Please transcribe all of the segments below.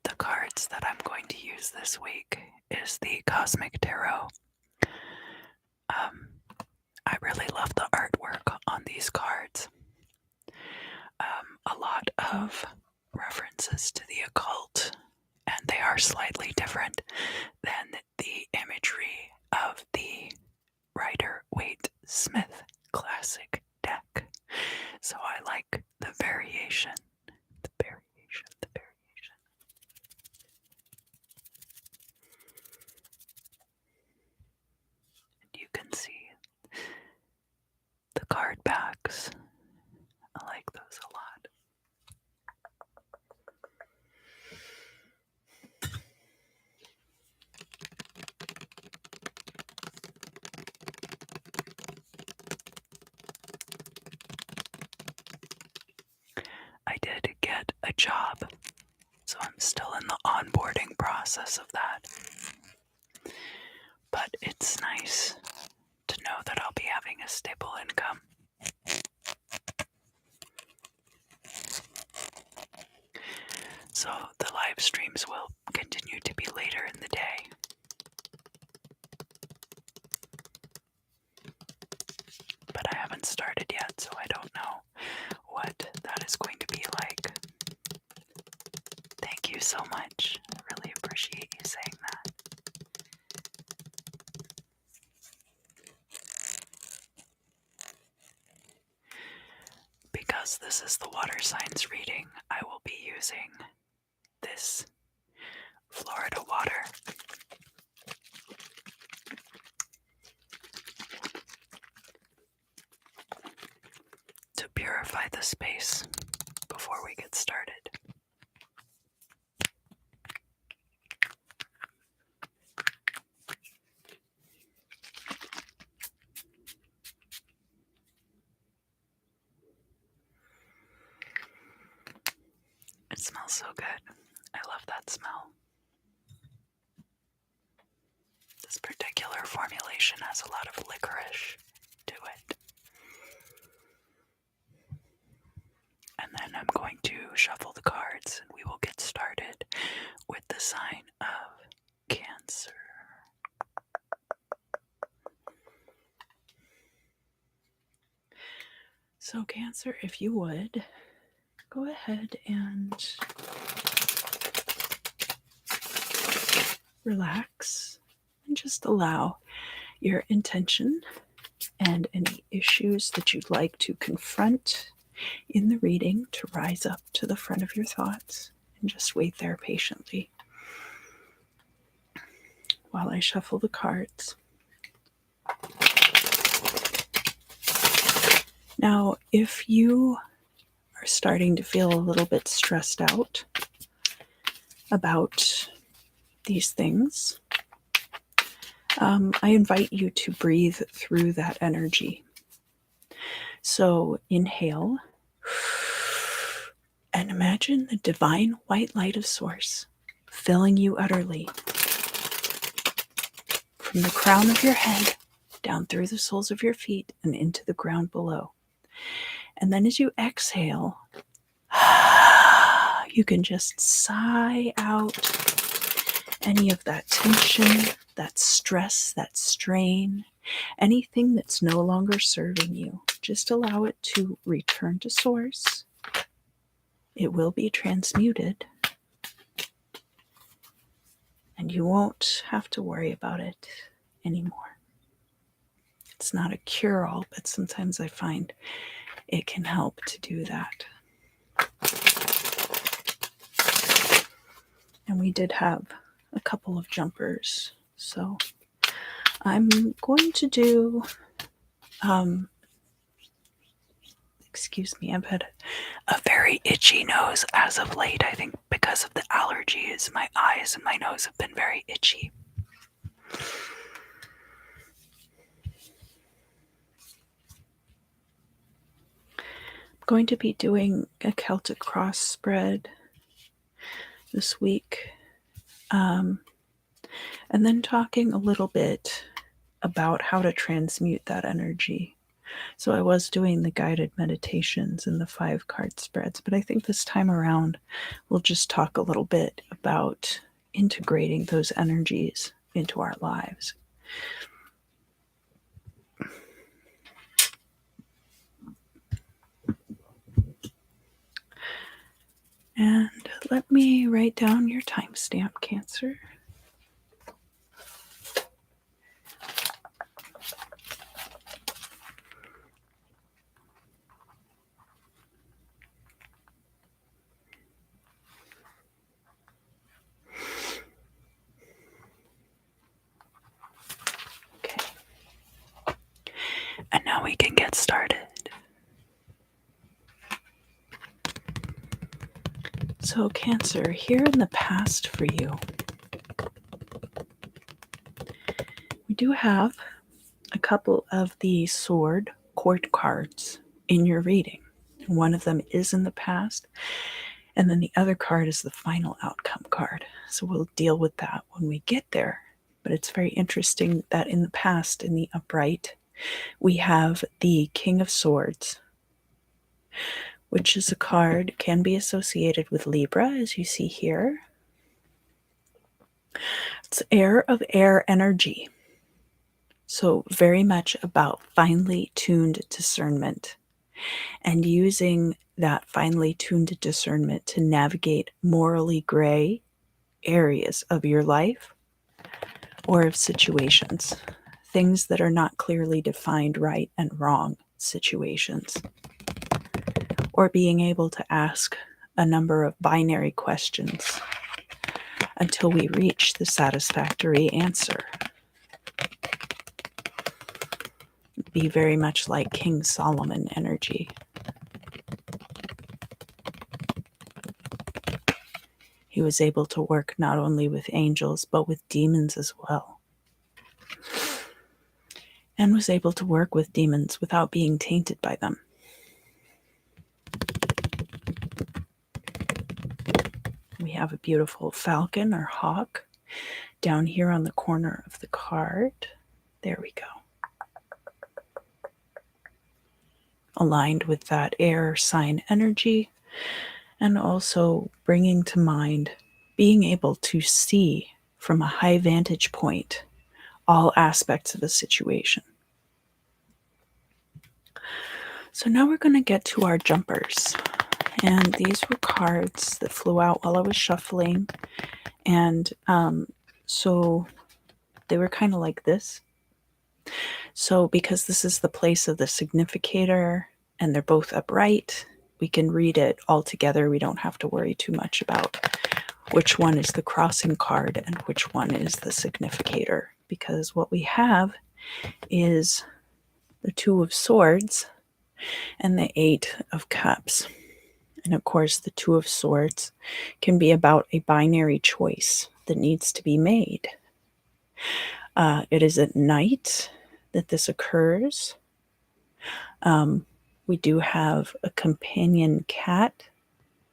the cards that I'm going to use this week is the Cosmic Tarot. I really love the artwork on these cards. A lot of references to the occult, and they are slightly different than the imagery of the Rider-Waite-Smith classic deck. So I like the variation. And you can see the card backs. I like those a lot. I did get a job, so I'm still in the onboarding process of that. But it's nice to know that I'll be having a stable income. So the live streams will continue to be later in the day. But I haven't started yet, so I don't know what that is going to be like. Thank you so much. I really appreciate you saying that. Because this is the water signs reading, I will be using this Florida water. To purify the space before we get started. It smells so good. I love that smell. This particular formulation has a lot of licorice to it. And then I'm going to shuffle the cards and we will get started with the sign of Cancer. So Cancer, if you would, go ahead and relax and just allow your intention and any issues that you'd like to confront in the reading to rise up to the front of your thoughts, and just wait there patiently while I shuffle the cards. Now, if you are starting to feel a little bit stressed out about these things, I invite you to breathe through that energy. So inhale and imagine the divine white light of Source filling you utterly from the crown of your head down through the soles of your feet and into the ground below. And then as you exhale, you can just sigh out any of that tension, that stress, that strain, anything that's no longer serving you. Just allow it to return to Source. It will be transmuted, and you won't have to worry about it anymore. It's not a cure-all, but sometimes I find it can help to do that. And we did have a couple of jumpers, so I'm going to do, excuse me, I've had a very itchy nose as of late. I think because of the allergies, my eyes and my nose have been very itchy. I'm going to be doing a Celtic cross spread this week, and then talking a little bit about how to transmute that energy. So I was doing the guided meditations and the 5 card spreads, but I think this time around we'll just talk a little bit about integrating those energies into our lives. And let me write down your timestamp, Cancer. Okay. And now we can get started. So, Cancer, here in the past for you, we do have a couple of the sword court cards in your reading. One of them is in the past, and then the other card is the final outcome card. So we'll deal with that when we get there. But it's very interesting that in the past, in the upright, we have the King of Swords, which is a card, can be associated with Libra, as you see here. It's air of air energy. So very much about finely tuned discernment and using that finely tuned discernment to navigate morally gray areas of your life or of situations, things that are not clearly defined right and wrong situations, or being able to ask a number of binary questions until we reach the satisfactory answer. Be very much like King Solomon energy. He was able to work not only with angels, but with demons as well. And was able to work with demons without being tainted by them. We have a beautiful falcon or hawk down here on the corner of the card. There we go. Aligned with that air sign energy, and also bringing to mind being able to see from a high vantage point all aspects of a situation. So now we're going to get to our jumpers. And these were cards that flew out while I was shuffling. And so they were kind of like this. So because this is the place of the significator and they're both upright, we can read it all together. We don't have to worry too much about which one is the crossing card and which one is the significator, because what we have is the 2 of Swords and the 8 of Cups. And of course, the 2 of Swords can be about a binary choice that needs to be made. It is at night that this occurs. We do have a companion cat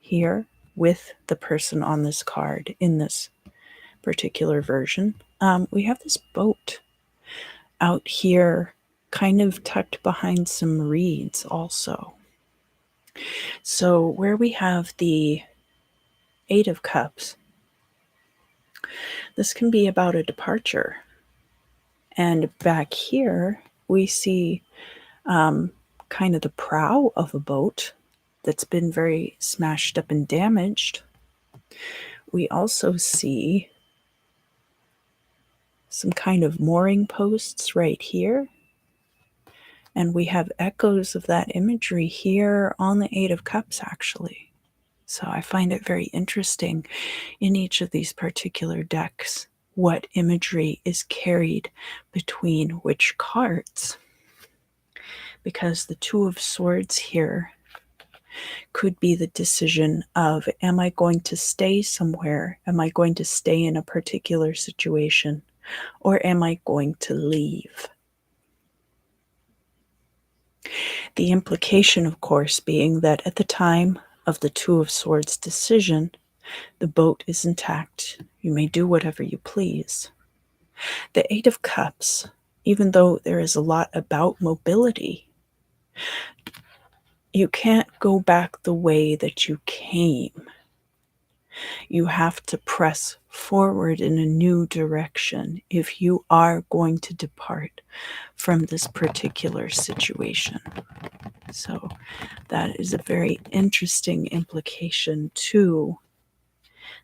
here with the person on this card in this particular version. We have this boat out here kind of tucked behind some reeds also. So where we have the 8 of Cups, this can be about a departure. And back here, we see kind of the prow of a boat that's been very smashed up and damaged. We also see some kind of mooring posts right here. And we have echoes of that imagery here on the 8 of Cups, actually. So I find it very interesting in each of these particular decks what imagery is carried between which cards. Because the 2 of Swords here could be the decision of, am I going to stay somewhere? Am I going to stay in a particular situation? Or am I going to leave? The implication, of course, being that at the time of the 2 of Swords decision, the boat is intact. You may do whatever you please. The 8 of Cups, even though there is a lot about mobility, You can't go back the way that you came. You have to press forward in a new direction if you are going to depart from this particular situation. So that is a very interesting implication to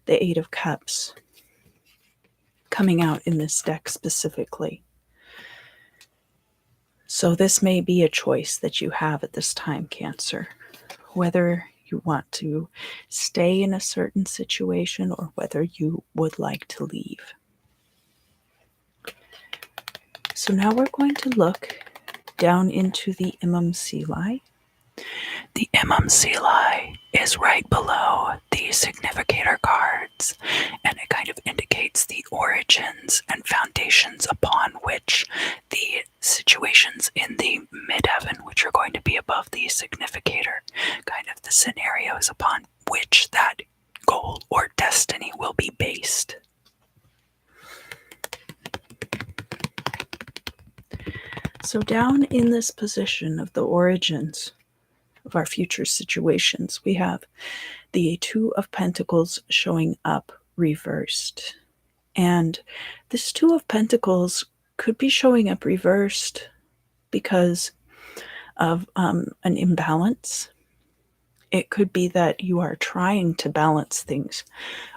the Eight of Cups coming out in this deck specifically. So this may be a choice that you have at this time, Cancer, whether you want to stay in a certain situation or whether you would like to leave. So now we're going to look down into the Imam Sili. The Imam Sili is right below the significator cards, and it kind of indicates the origins and foundations upon which the situations in the midheaven, which are going to be above the significator, kind of the scenarios upon which that goal or destiny will be based. So down in this position of the origins of our future situations, we have the Two of Pentacles showing up reversed. And this Two of Pentacles could be showing up reversed because of an imbalance. It could be that you are trying to balance things,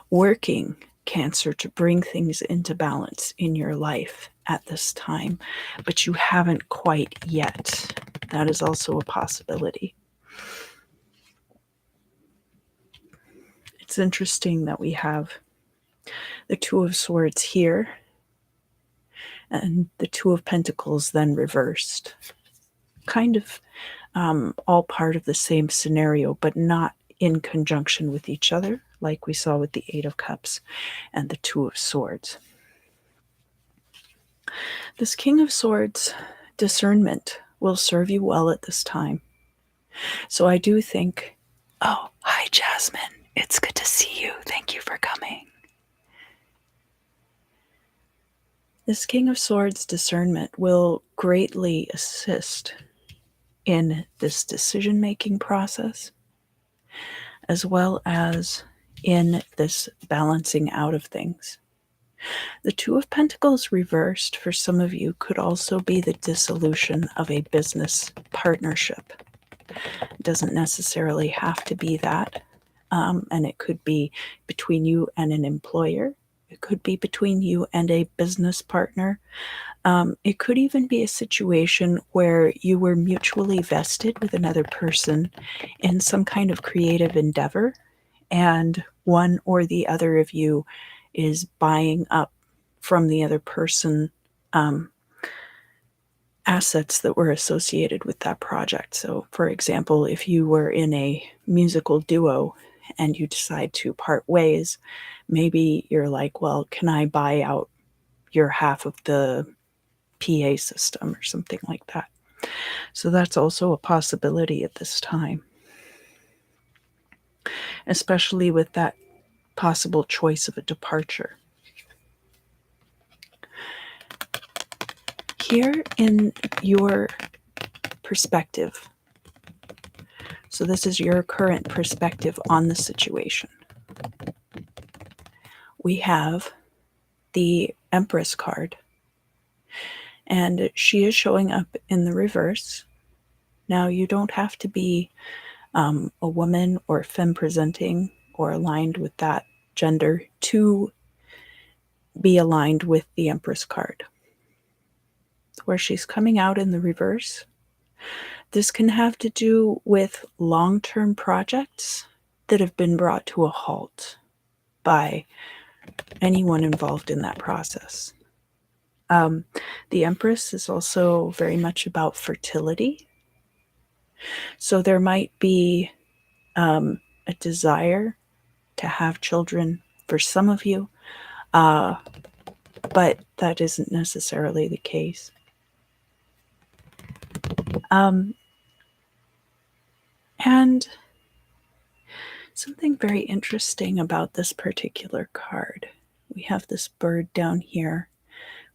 working, Cancer, to bring things into balance in your life at this time, but you haven't quite yet. That is also a possibility. It's interesting that we have the Two of Swords here and the Two of Pentacles then reversed. Kind of all part of the same scenario, but not in conjunction with each other, like we saw with the Eight of Cups and the Two of Swords. This King of Swords discernment will serve you well at this time. So I do think, oh, hi, Jasmine. It's good to see you. Thank you for coming. This King of Swords discernment will greatly assist in this decision-making process, as well as in this balancing out of things. The Two of Pentacles reversed for some of you could also be the dissolution of a business partnership. It doesn't necessarily have to be that, and it could be between you and an employer. It could be between you and a business partner. It could even be a situation where you were mutually vested with another person in some kind of creative endeavor, and one or the other of you is buying up from the other person assets that were associated with that project. So, for example, if you were in a musical duo and you decide to part ways, maybe you're like, well, can I buy out your half of the PA system or something like that? So that's also a possibility at this time, especially with that possible choice of a departure. Here in your perspective, so this is your current perspective on the situation, we have the Empress card, and she is showing up in the reverse. Now, you don't have to be a woman or femme presenting or aligned with that gender to be aligned with the Empress card. Where she's coming out in the reverse, this can have to do with long-term projects that have been brought to a halt by anyone involved in that process. The Empress is also very much about fertility. So there might be a desire to have children for some of you, but that isn't necessarily the case. And something very interesting about this particular card, we have this bird down here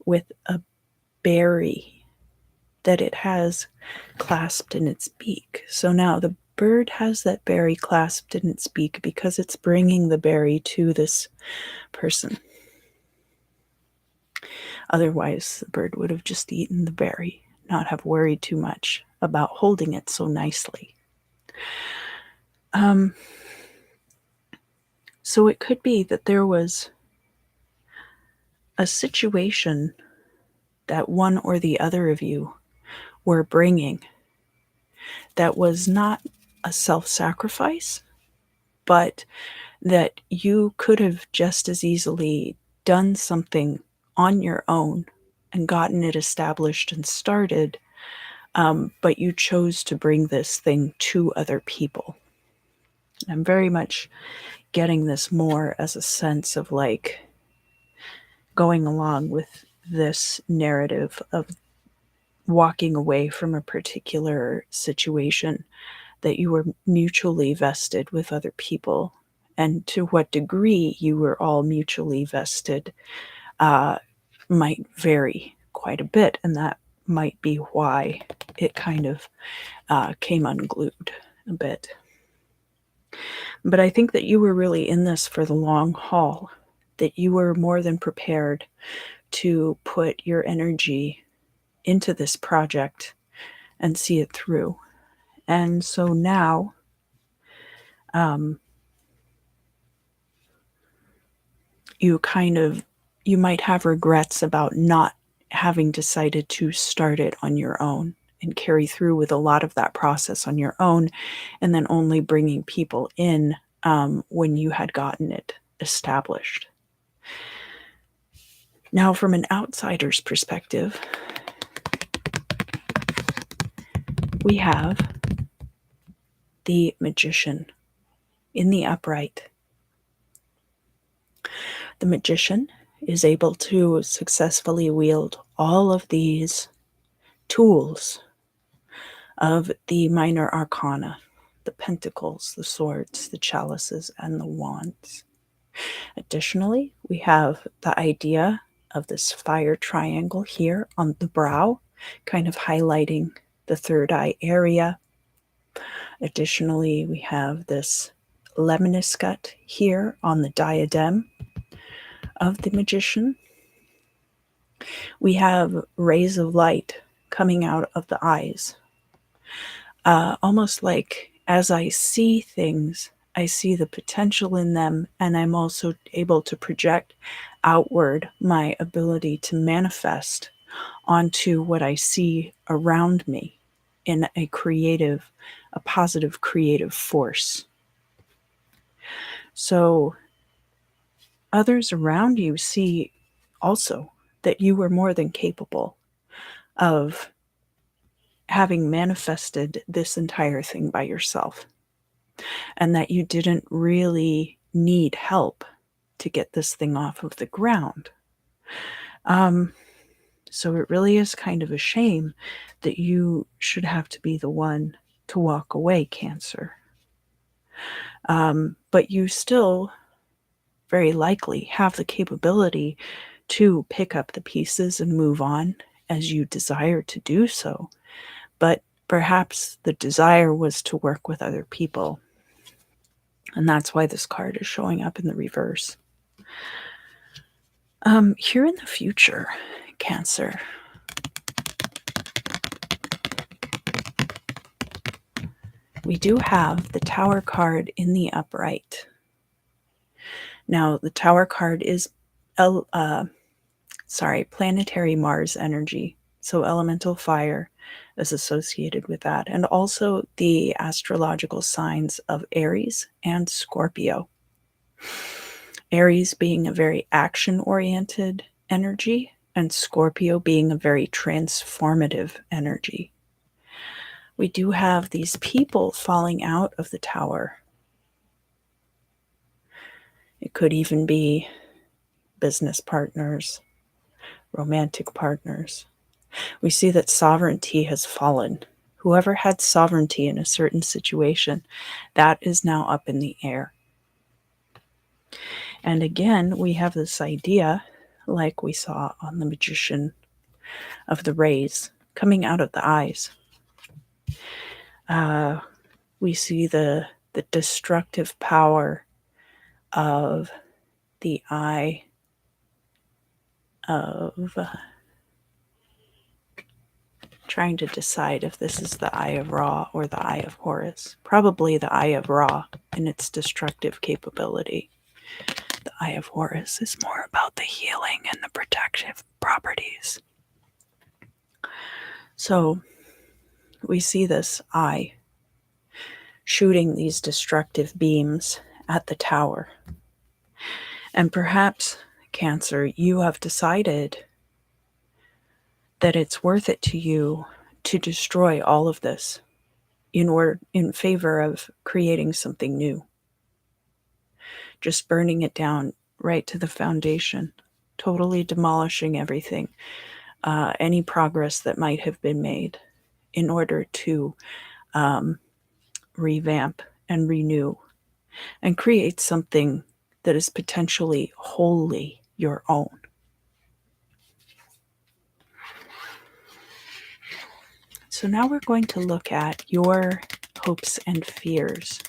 with a berry that it has clasped in its beak. So now the bird has that berry clasped in its beak because it's bringing the berry to this person. Otherwise, the bird would have just eaten the berry, not have worried too much about holding it so nicely. So it could be that there was a situation that one or the other of you were bringing that was not a self-sacrifice, but that you could have just as easily done something on your own and gotten it established and started, but you chose to bring this thing to other people. I'm very much getting this more as a sense of like going along with this narrative of walking away from a particular situation that you were mutually vested with other people, and to what degree you were all mutually vested might vary quite a bit, and that might be why it kind of came unglued a bit. But I think that you were really in this for the long haul, that you were more than prepared to put your energy into this project and see it through. And so now, you might have regrets about not having decided to start it on your own and carry through with a lot of that process on your own, and then only bringing people in when you had gotten it established. Now, from an outsider's perspective, we have the Magician in the upright. The Magician is able to successfully wield all of these tools of the minor arcana, the pentacles, the swords, the chalices, and the wands. Additionally, we have the idea of this fire triangle here on the brow, kind of highlighting the third eye area. Additionally, we have this lemniscate here on the diadem of the Magician. We have rays of light coming out of the eyes. Almost like as I see things, I see the potential in them, and I'm also able to project outward my ability to manifest onto what I see around me in a positive creative force. So others around you see also that you were more than capable of having manifested this entire thing by yourself, and that you didn't really need help to get this thing off of the ground. So it really is kind of a shame that you should have to be the one to walk away, Cancer. But you still very likely have the capability to pick up the pieces and move on as you desire to do so. But perhaps the desire was to work with other people. And that's why this card is showing up in the reverse. Here in the future, Cancer, we do have the Tower card in the upright. Now, the Tower card is planetary Mars energy. So elemental fire is associated with that. And also the astrological signs of Aries and Scorpio. Aries being a very action-oriented energy, and Scorpio being a very transformative energy. We do have these people falling out of the Tower. It could even be business partners, romantic partners. We see that sovereignty has fallen. Whoever had sovereignty in a certain situation, that is now up in the air. And again, we have this idea, like we saw on the Magician, of the rays coming out of the eyes. We see the destructive power of the eye of trying to decide if this is the eye of Ra or the eye of Horus. Probably the eye of Ra in its destructive capability. The eye of Horus is more about the healing and the protective properties. So we see this eye shooting these destructive beams at the tower. And perhaps, Cancer, you have decided that it's worth it to you to destroy all of this in favor of creating something new. Just burning it down right to the foundation, totally demolishing everything, any progress that might have been made in order to revamp and renew and create something that is potentially wholly your own. So now we're going to look at your hopes and fears.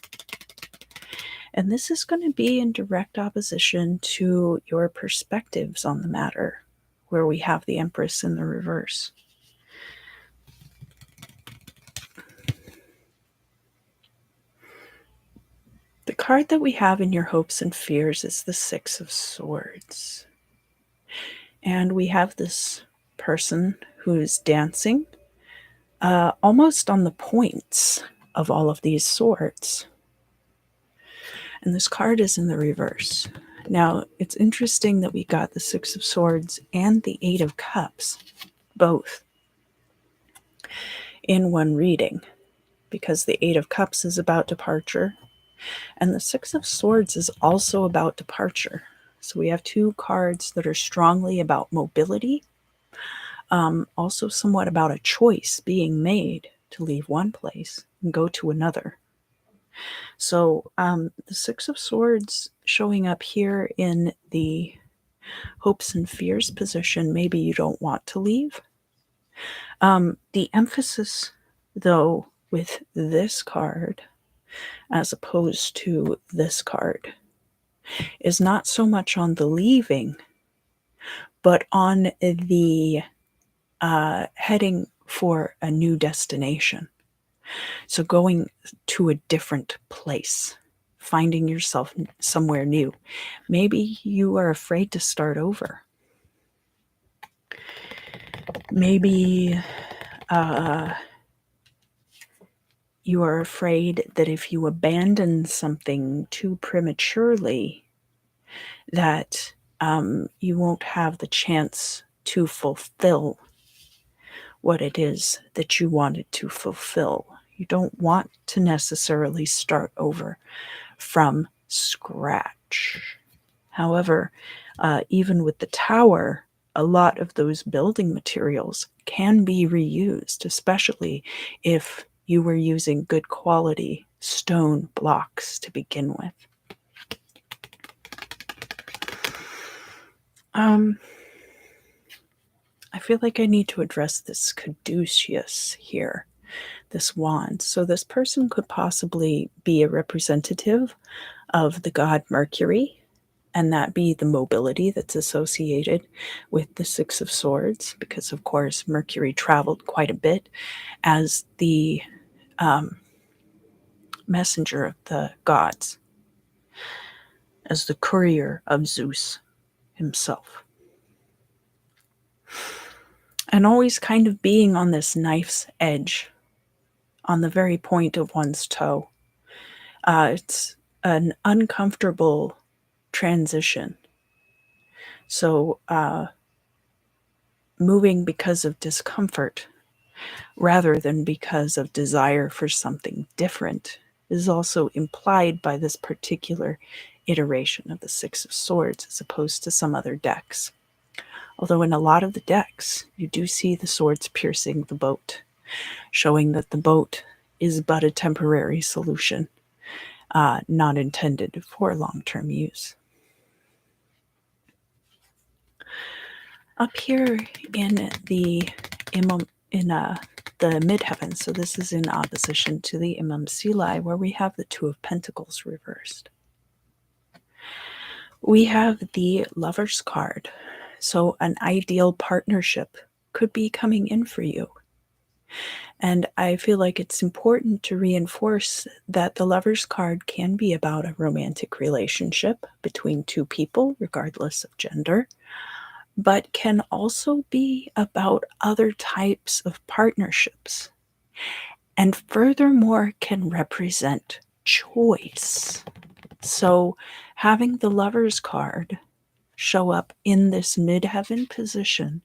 And this is going to be in direct opposition to your perspectives on the matter, where we have the Empress in the reverse. The card that we have in your hopes and fears is the Six of Swords. And we have this person who's dancing almost on the points of all of these swords. And this card is in the reverse. Now, it's interesting that we got the Six of Swords and the Eight of Cups, both, in one reading, because the Eight of Cups is about departure, and the Six of Swords is also about departure. So we have two cards that are strongly about mobility, also somewhat about a choice being made to leave one place and go to another. So the Six of Swords showing up here in the hopes and fears position, maybe you don't want to leave. The emphasis, though, with this card, as opposed to this card, is not so much on the leaving, but on the heading for a new destination. So going to a different place, finding yourself somewhere new. Maybe you are afraid to start over. Maybe you are afraid that if you abandon something too prematurely, that you won't have the chance to fulfill what it is that you wanted to fulfill. You don't want to necessarily start over from scratch. However, even with the tower, a lot of those building materials can be reused, especially if you were using good quality stone blocks to begin with. I feel like I need to address this caduceus here, this wand. So this person could possibly be a representative of the god Mercury, and that be the mobility that's associated with the Six of Swords, because of course Mercury traveled quite a bit as the messenger of the gods, as the courier of Zeus himself. And always kind of being on this knife's edge, on the very point of one's toe. It's an uncomfortable transition. So moving because of discomfort rather than because of desire for something different is also implied by this particular iteration of the Six of Swords as opposed to some other decks. Although in a lot of the decks, you do see the swords piercing the boat, showing that the boat is but a temporary solution, not intended for long-term use. Up here in the the midheaven. So this is in opposition to the Imam Silai, where we have the Two of Pentacles reversed. We have the Lover's card. So an ideal partnership could be coming in for you. And I feel like it's important to reinforce that the Lover's card can be about a romantic relationship between two people, regardless of gender, but can also be about other types of partnerships. And furthermore, can represent choice. So having the Lover's card show up in this midheaven position,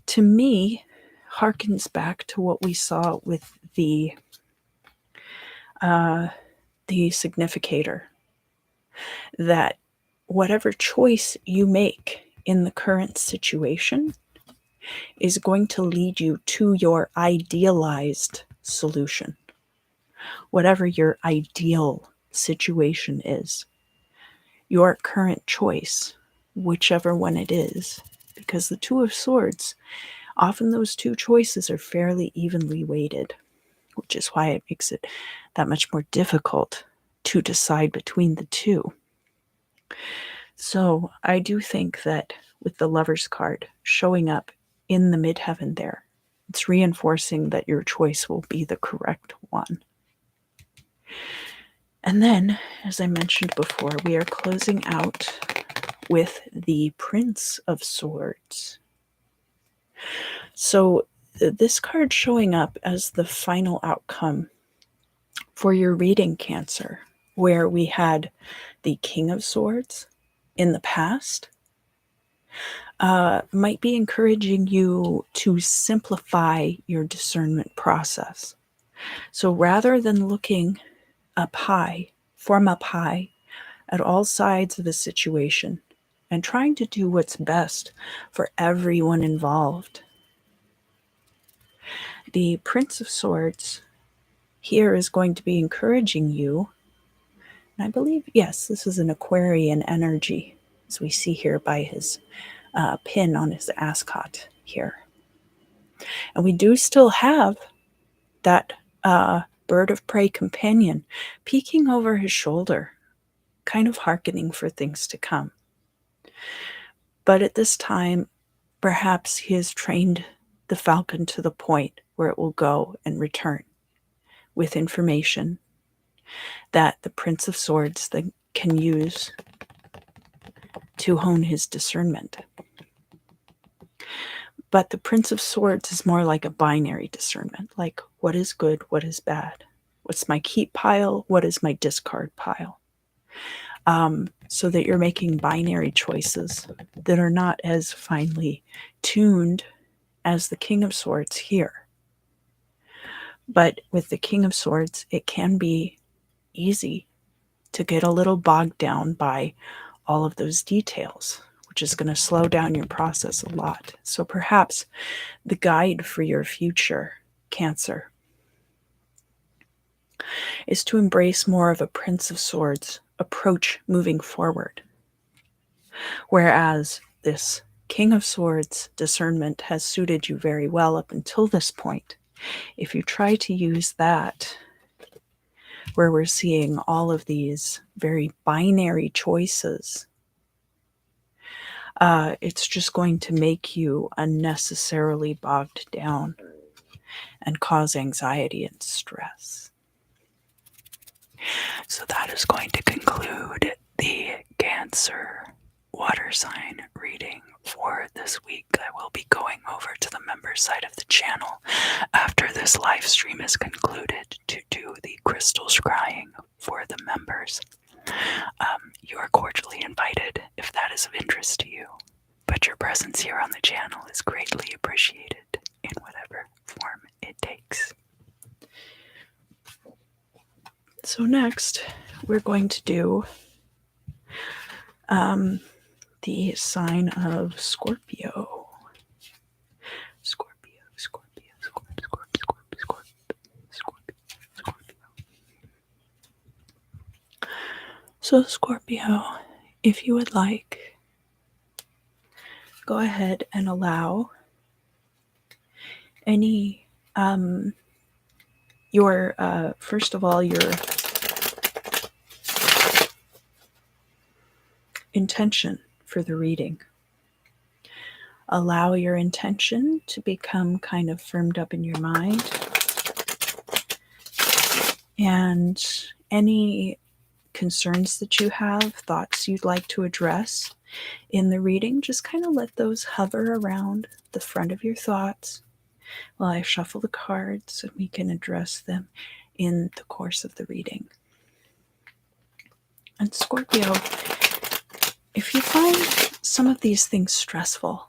to me, harkens back to what we saw with the significator, that whatever choice you make in the current situation is going to lead you to your idealized solution. Whatever your ideal situation is, your current choice, whichever one it is, because the Two of Swords, often those two choices are fairly evenly weighted, which is why it makes it that much more difficult to decide between the two. So I do think that with the Lover's card showing up in the midheaven there, it's reinforcing that your choice will be the correct one. And then, as I mentioned before, we are closing out with the Prince of Swords. So this card showing up as the final outcome for your reading, Cancer, where we had the King of Swords in the past, might be encouraging you to simplify your discernment process. So rather than looking up high, from up high, at all sides of the situation and trying to do what's best for everyone involved, the Prince of Swords here is going to be encouraging you. And I believe, yes, this is an Aquarian energy, as we see here by his pin on his ascot here. And we do still have that bird of prey companion peeking over his shoulder, kind of hearkening for things to come. But at this time, perhaps he has trained the falcon to the point where it will go and return with information that the Prince of Swords then can use to hone his discernment. But the Prince of Swords is more like a binary discernment, like what is good, what is bad, what's my keep pile, what is my discard pile, so that you're making binary choices that are not as finely tuned as the King of Swords here. But with the King of Swords, it can be easy to get a little bogged down by all of those details, which is going to slow down your process a lot. So perhaps the guide for your future, Cancer, is to embrace more of a Prince of Swords approach moving forward. Whereas this King of Swords discernment has suited you very well up until this point. If you try to use that, where we're seeing all of these very binary choices, it's just going to make you unnecessarily bogged down and cause anxiety and stress. So that is going to conclude the Cancer water sign reading for this week. I will be going over to the member side of the channel after this live stream is concluded to do the crystal scrying for the members. You are cordially invited if that is of interest to you, but your presence here on the channel is greatly appreciated in whatever form it takes. So next, we're going to do the sign of Scorpio. Scorpio. So Scorpio, if you would like, go ahead and allow any your first of all, your intention for the reading. Allow your intention to become kind of firmed up in your mind. And any concerns that you have, thoughts you'd like to address in the reading, just kind of let those hover around the front of your thoughts while I shuffle the cards and we can address them in the course of the reading. And Scorpio, if you find some of these things stressful,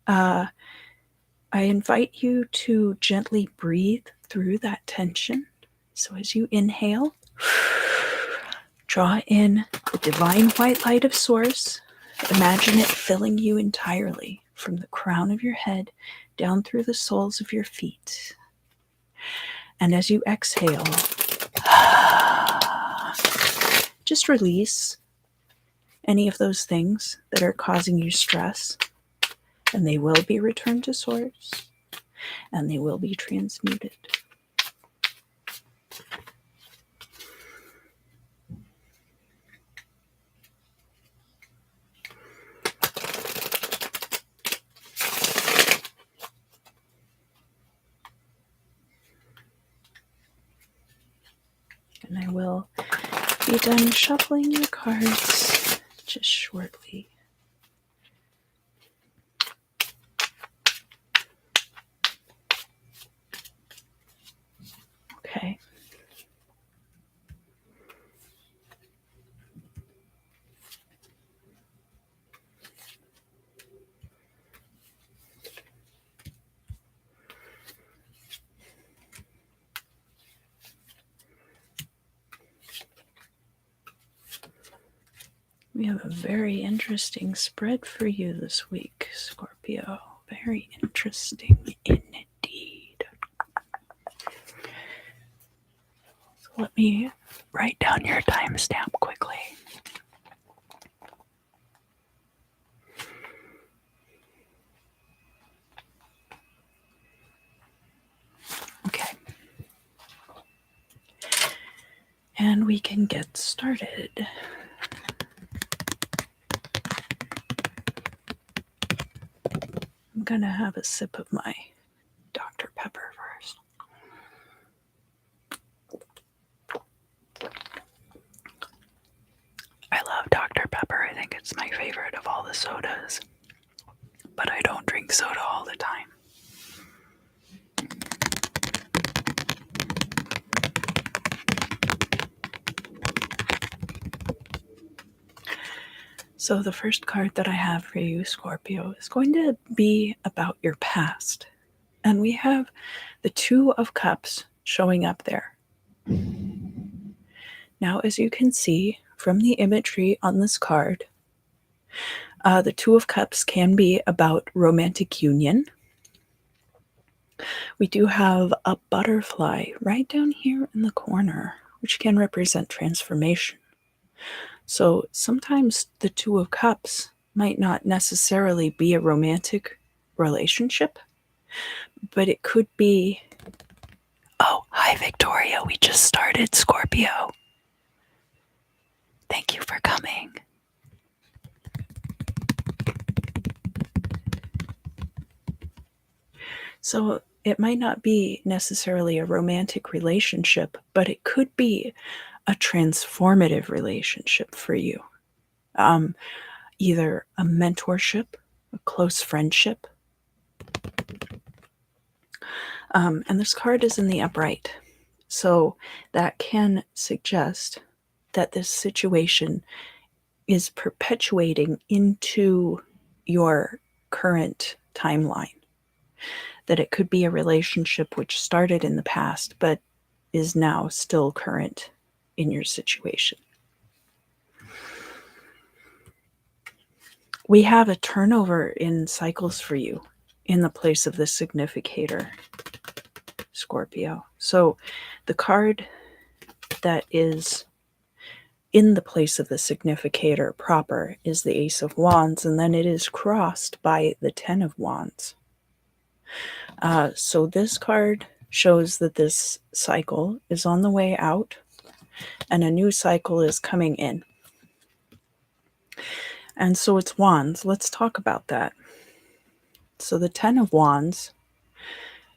I invite you to gently breathe through that tension. So as you inhale, draw in the divine white light of Source. Imagine it filling you entirely from the crown of your head down through the soles of your feet. And as you exhale, just release any of those things that are causing you stress, and they will be returned to Source, and they will be transmuted. And I will be done shuffling your cards just shortly. Okay. We have a very interesting spread for you this week, Scorpio. Very interesting indeed. So let me write down your timestamp quickly. Okay. And we can get started. I'm going to have a sip of my Dr. Pepper first. I love Dr. Pepper. I think it's my favorite of all the sodas. But I don't drink soda all the time. So the first card that I have for you, Scorpio, is going to be about your past. And we have the Two of Cups showing up there. Now, as you can see from the imagery on this card, the Two of Cups can be about romantic union. We do have a butterfly right down here in the corner, which can represent transformation. So sometimes the Two of Cups might not necessarily be a romantic relationship, but it could be. Oh, hi, Victoria. We just started, Scorpio. Thank you for coming. So it might not be necessarily a romantic relationship, but it could be a transformative relationship for you. Either a mentorship, a close friendship. And this card is in the upright. So that can suggest that this situation is perpetuating into your current timeline. That it could be a relationship which started in the past, but is now still current in your situation. We have a turnover in cycles for you in the place of the significator, Scorpio. So the card that is in the place of the significator proper is the Ace of Wands, and then it is crossed by the Ten of Wands. So this card shows that this cycle is on the way out and a new cycle is coming in. And so it's Wands. Let's talk about that. So the Ten of Wands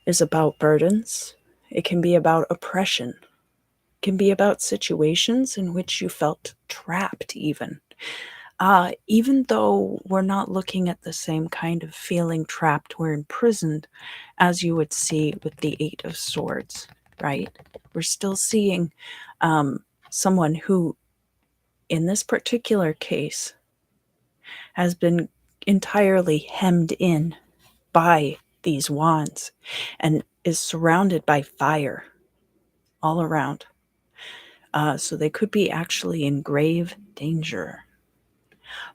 is about burdens. It can be about oppression. It can be about situations in which you felt trapped even. Even though we're not looking at the same kind of feeling trapped or imprisoned as you would see with the Eight of Swords, right? We're still seeing someone who, in this particular case, has been entirely hemmed in by these wands and is surrounded by fire all around. So they could be actually in grave danger.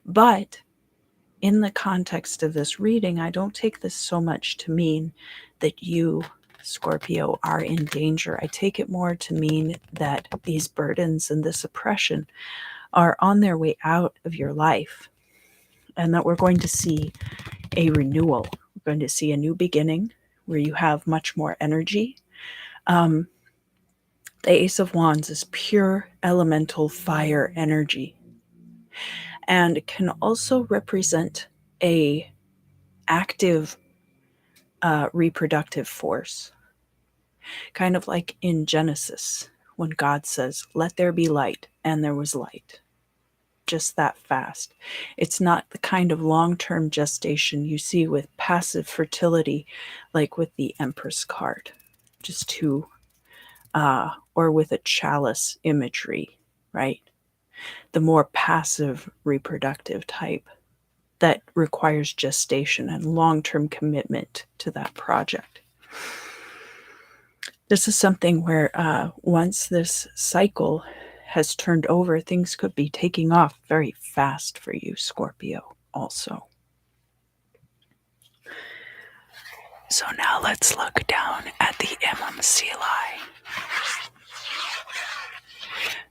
But in the context of this reading, I don't take this so much to mean that you, Scorpio, are in danger. I take it more to mean that these burdens and this oppression are on their way out of your life, and that we're going to see a renewal. We're going to see a new beginning where you have much more energy. The Ace of Wands is pure elemental fire energy, and it can also represent a active reproductive force, kind of like in Genesis when God says, "Let there be light," and there was light. Just that fast. It's not the kind of long-term gestation you see with passive fertility, like with the Empress card, just to, or with a chalice imagery, right? The more passive reproductive type that requires gestation and long-term commitment to that project. This is something where once this cycle has turned over, things could be taking off very fast for you, Scorpio, also. So now let's look down at the MMCLI.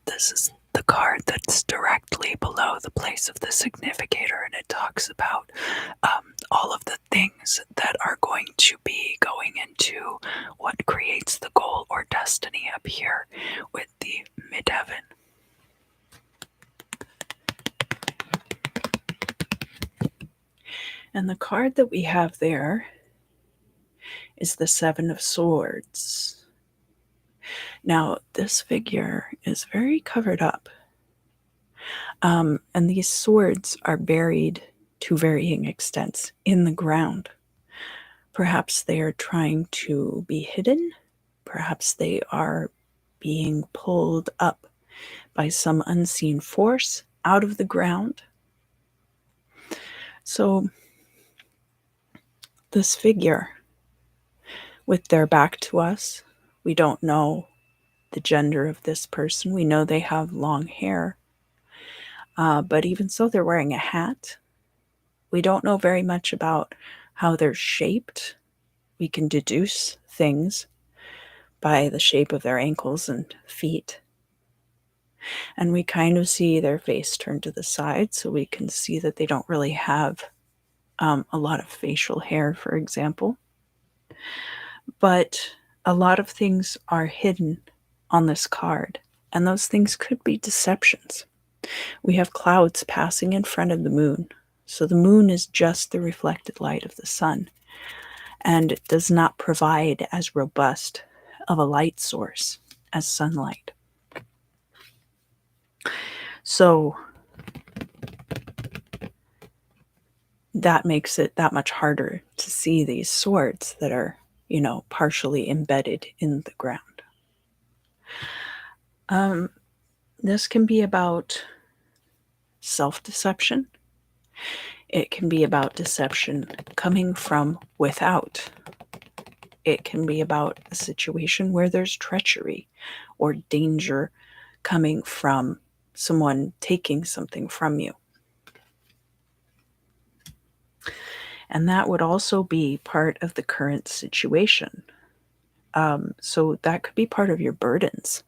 This is the card that's directly below the place of the significator, and it talks about all of the things that are going to be going into what creates the goal or destiny up here with the midheaven. And the card that we have there is the Seven of Swords. Now, this figure is very covered up. And these swords are buried to varying extents in the ground. Perhaps they are trying to be hidden. Perhaps they are being pulled up by some unseen force out of the ground. So, this figure, with their back to us, we don't know the gender of this person. We know they have long hair. But even so, they're wearing a hat. We don't know very much about how they're shaped. We can deduce things by the shape of their ankles and feet. And we kind of see their face turned to the side, so we can see that they don't really have a lot of facial hair, for example. But a lot of things are hidden on this card, and those things could be deceptions. We have clouds passing in front of the moon. So the moon is just the reflected light of the sun, and it does not provide as robust of a light source as sunlight. So that makes it that much harder to see these swords that are, partially embedded in the ground. This can be about self-deception. It can be about deception coming from without. It can be about a situation where there's treachery or danger coming from someone taking something from you. And that would also be part of the current situation. So that could be part of your burdens,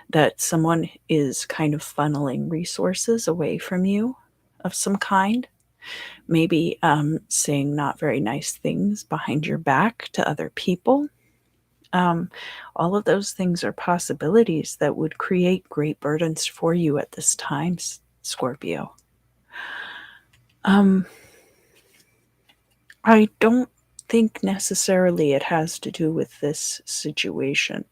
that someone is kind of funneling resources away from you of some kind. maybe saying not very nice things behind your back to other people. Um, all of those things are possibilities that would create great burdens for you at this time, Scorpio. Um, I don't think necessarily it has to do with this situation,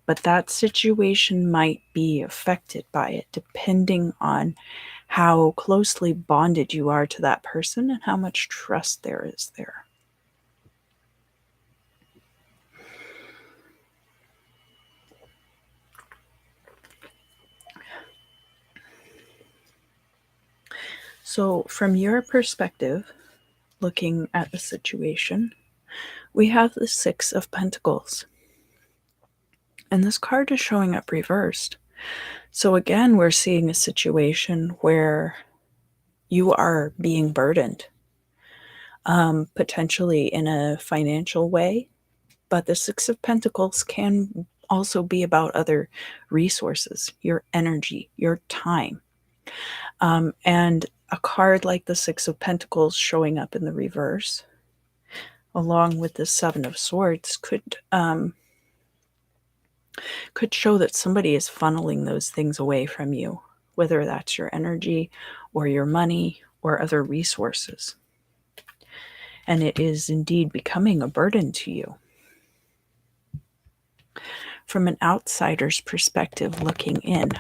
but that situation might be affected by it depending on how closely bonded you are to that person and how much trust there is there. So, from your perspective, looking at the situation, we have the Six of Pentacles. And this card is showing up reversed. So, again, we're seeing a situation where you are being burdened, potentially in a financial way. But the Six of Pentacles can also be about other resources, your energy, your time. And a card like the Six of Pentacles showing up in the reverse, along with the Seven of Swords, could show that somebody is funneling those things away from you, whether that's your energy or your money or other resources. And it is indeed becoming a burden to you. From an outsider's perspective looking in,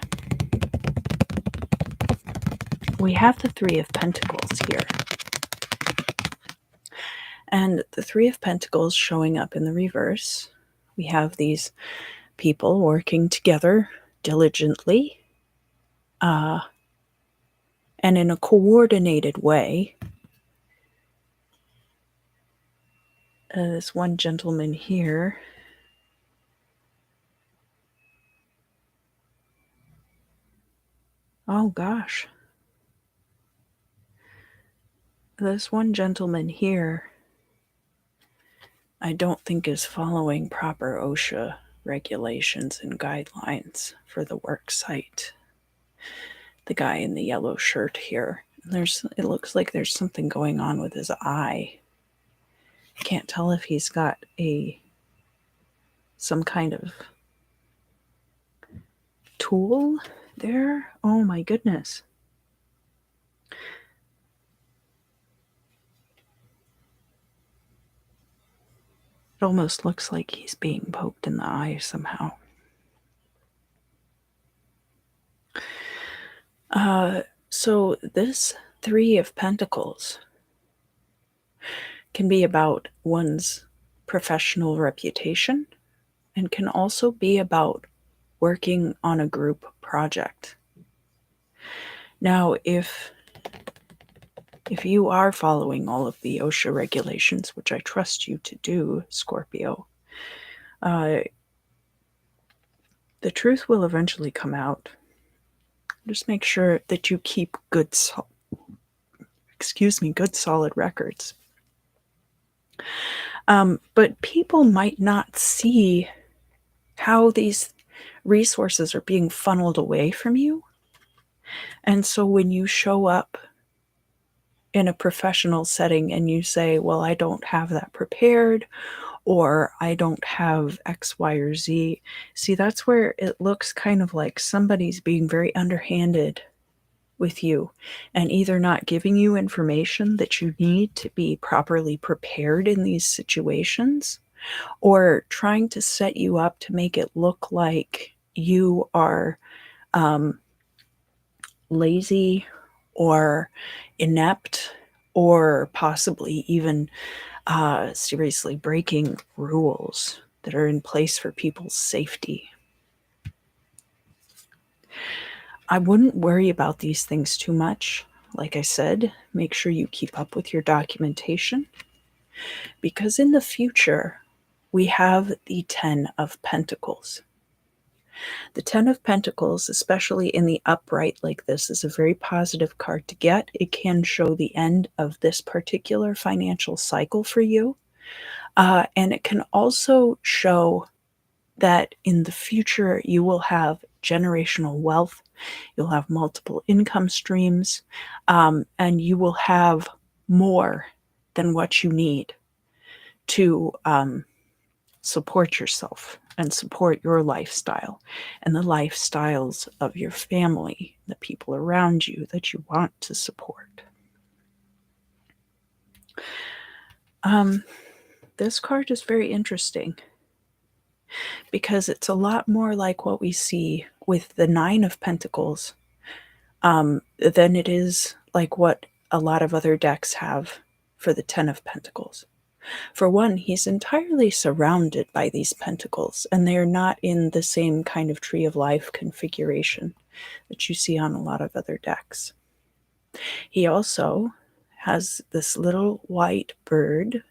we have the Three of Pentacles here. And the Three of Pentacles showing up in the reverse. We have these people working together diligently and in a coordinated way. This one gentleman here, oh gosh, this one gentleman here, I don't think is following proper OSHA regulations and guidelines for the work site. The guy in the yellow shirt here, it looks like there's something going on with his eye. I can't tell if he's got some kind of tool there. Oh my goodness. It almost looks like he's being poked in the eye somehow. So this Three of Pentacles can be about one's professional reputation and can also be about working on a group project. Now, if you are following all of the OSHA regulations, which I trust you to do, Scorpio, the truth will eventually come out. Just make sure that you keep good solid records. But people might not see how these resources are being funneled away from you. And so when you show up in a professional setting and you say, well, I don't have that prepared, or I don't have X, Y, or Z, see, that's where it looks kind of like somebody's being very underhanded with you and either not giving you information that you need to be properly prepared in these situations, or trying to set you up to make it look like you are lazy or inept or possibly even seriously breaking rules that are in place for people's safety. I wouldn't worry about these things too much. Like I said, make sure you keep up with your documentation, because in the future, we have the Ten of Pentacles. The Ten of Pentacles, especially in the upright like this, is a very positive card to get. It can show the end of this particular financial cycle for you. And it can also show that in the future you will have generational wealth You'll have multiple income streams, and you will have more than what you need to support yourself and support your lifestyle and the lifestyles of your family, the people around you that you want to support. This card is very interesting because it's a lot more like what we see with the Nine of Pentacles than it is like what a lot of other decks have for the Ten of Pentacles. For one, he's entirely surrounded by these pentacles, and they're not in the same kind of tree of life configuration that you see on a lot of other decks. He also has this little white bird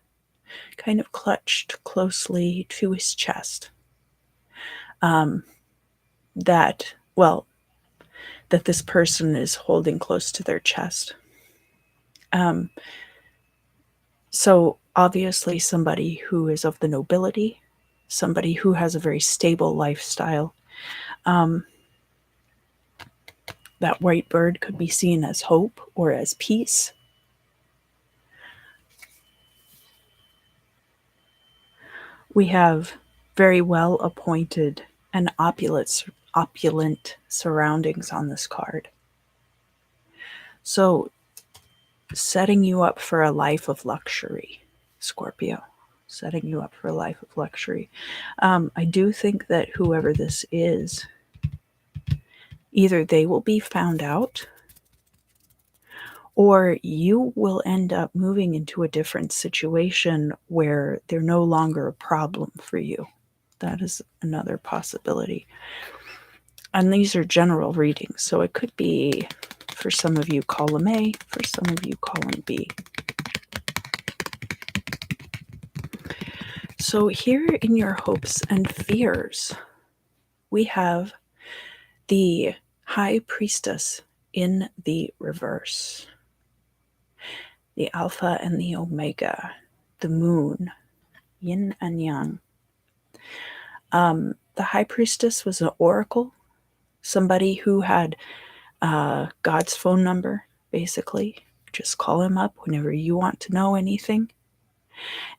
kind of clutched closely to his chest. That this person is holding close to their chest. So obviously somebody who is of the nobility, somebody who has a very stable lifestyle. That white bird could be seen as hope or as peace. We have very well appointed and opulent surroundings on this card. So setting you up for a life of luxury, Scorpio. Setting you up for a life of luxury. I do think that whoever this is, either they will be found out or you will end up moving into a different situation where they're no longer a problem for you. That is another possibility. And these are general readings, so it could be, for some of you, column A, for some of you, column B. So here in your hopes and fears, we have the High Priestess in the reverse. The Alpha and the Omega, the Moon, Yin and Yang. The High Priestess was an oracle, somebody who had God's phone number, basically. Just call him up whenever you want to know anything.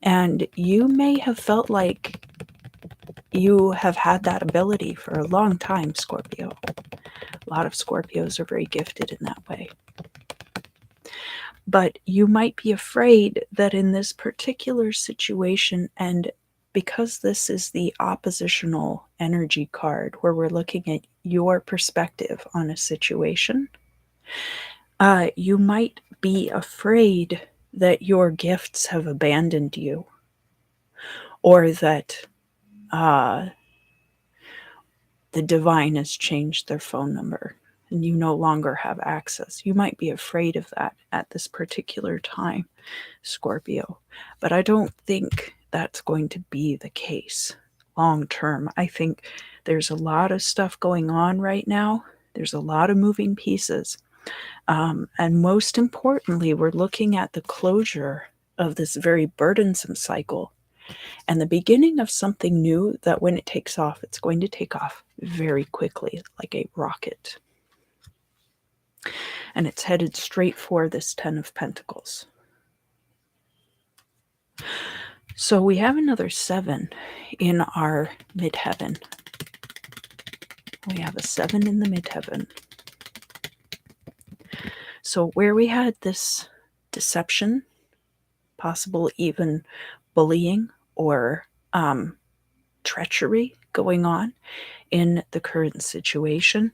And you may have felt like you have had that ability for a long time, Scorpio. A lot of Scorpios are very gifted in that way. But you might be afraid that in this particular situation, and because this is the oppositional energy card where we're looking at your perspective on a situation, you might be afraid that your gifts have abandoned you, or that the divine has changed their phone number and you no longer have access. You might be afraid of that at this particular time, Scorpio. But I don't think that's going to be the case long term. I think there's a lot of stuff going on right now. There's a lot of moving pieces. And most importantly, we're looking at the closure of this very burdensome cycle and the beginning of something new that when it takes off, it's going to take off very quickly, like a rocket. And it's headed straight for this Ten of Pentacles. So we have another 7 in our midheaven. We have a 7 in the midheaven. So where we had this deception, possible even bullying or treachery going on in the current situation,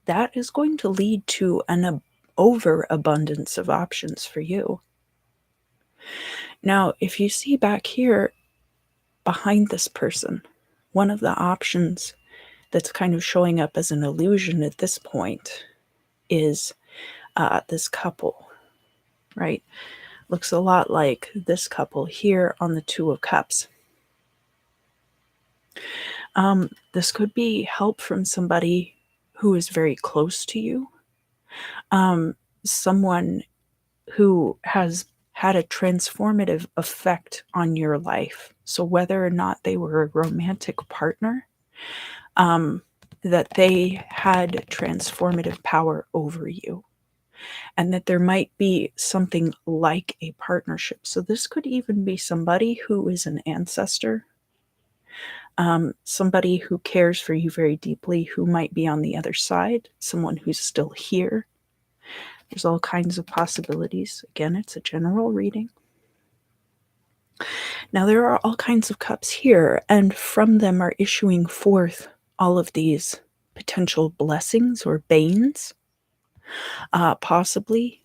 that is going to lead to an overabundance of options for you. Now, if you see back here behind this person, one of the options that's kind of showing up as an illusion at this point is this couple, right? Looks a lot like this couple here on the Two of Cups. This could be help from somebody who is very close to you, someone who has had a transformative effect on your life. So whether or not they were a romantic partner, that they had transformative power over you, and that there might be something like a partnership. So this could even be somebody who is an ancestor, somebody who cares for you very deeply, who might be on the other side, someone who's still here. There's all kinds of possibilities. Again, it's a general reading. Now, there are all kinds of cups here, and from them are issuing forth all of these potential blessings or banes, possibly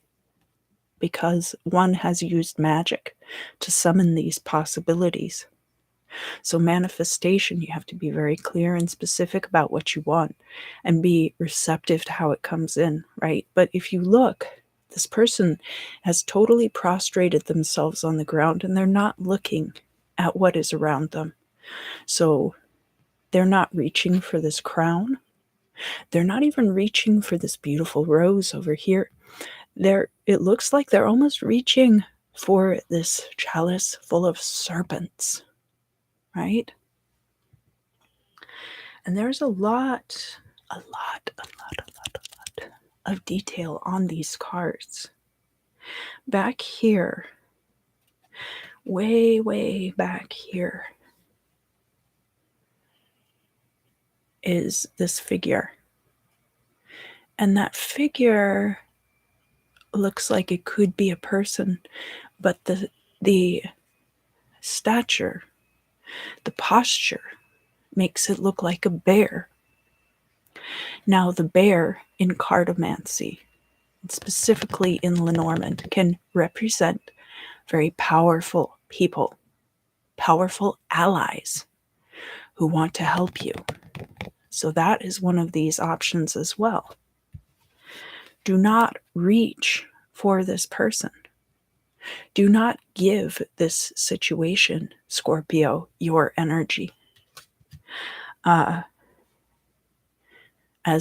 because one has used magic to summon these possibilities. So, manifestation, you have to be very clear and specific about what you want and be receptive to how it comes in, right? But if you look, this person has totally prostrated themselves on the ground and they're not looking at what is around them. So, they're not reaching for this crown. They're not even reaching for this beautiful rose over here. It looks like they're almost reaching for this chalice full of serpents, right? And there's a lot of detail on these cards. Back here, way back here, is this figure. And that figure looks like it could be a person, but the stature, the posture makes it look like a bear. Now, the bear in cartomancy, specifically in Lenormand, can represent very powerful people, powerful allies who want to help you. So that is one of these options as well. Do not reach for this person. Do not give this situation, Scorpio, your energy, as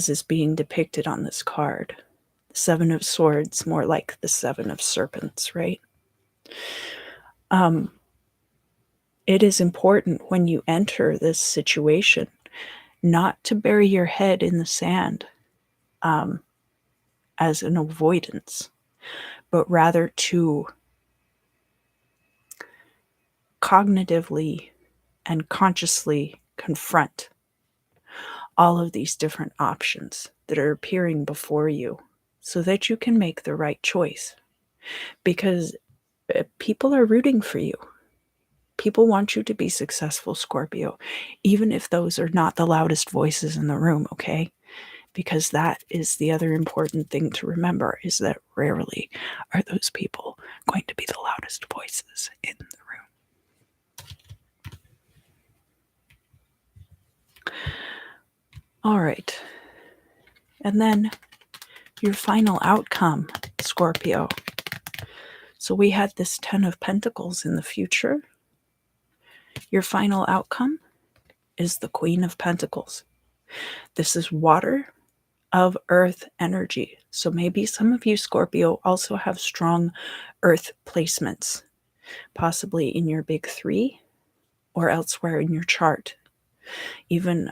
is being depicted on this card. The Seven of Swords, more like the Seven of Serpents, right? It is important when you enter this situation not to bury your head in the sand as an avoidance, but rather to cognitively and consciously confront all of these different options that are appearing before you so that you can make the right choice. Because people are rooting for you. People want you to be successful, Scorpio, even if those are not the loudest voices in the room, okay? Because that is the other important thing to remember, is that rarely are those people going to be the loudest voices in the room. All right. And then your final outcome, Scorpio. So we had this 10 of Pentacles in the future. Your final outcome is the Queen of Pentacles. This is water of earth energy. So maybe some of you, Scorpio, also have strong earth placements, possibly in your big three or elsewhere in your chart. Even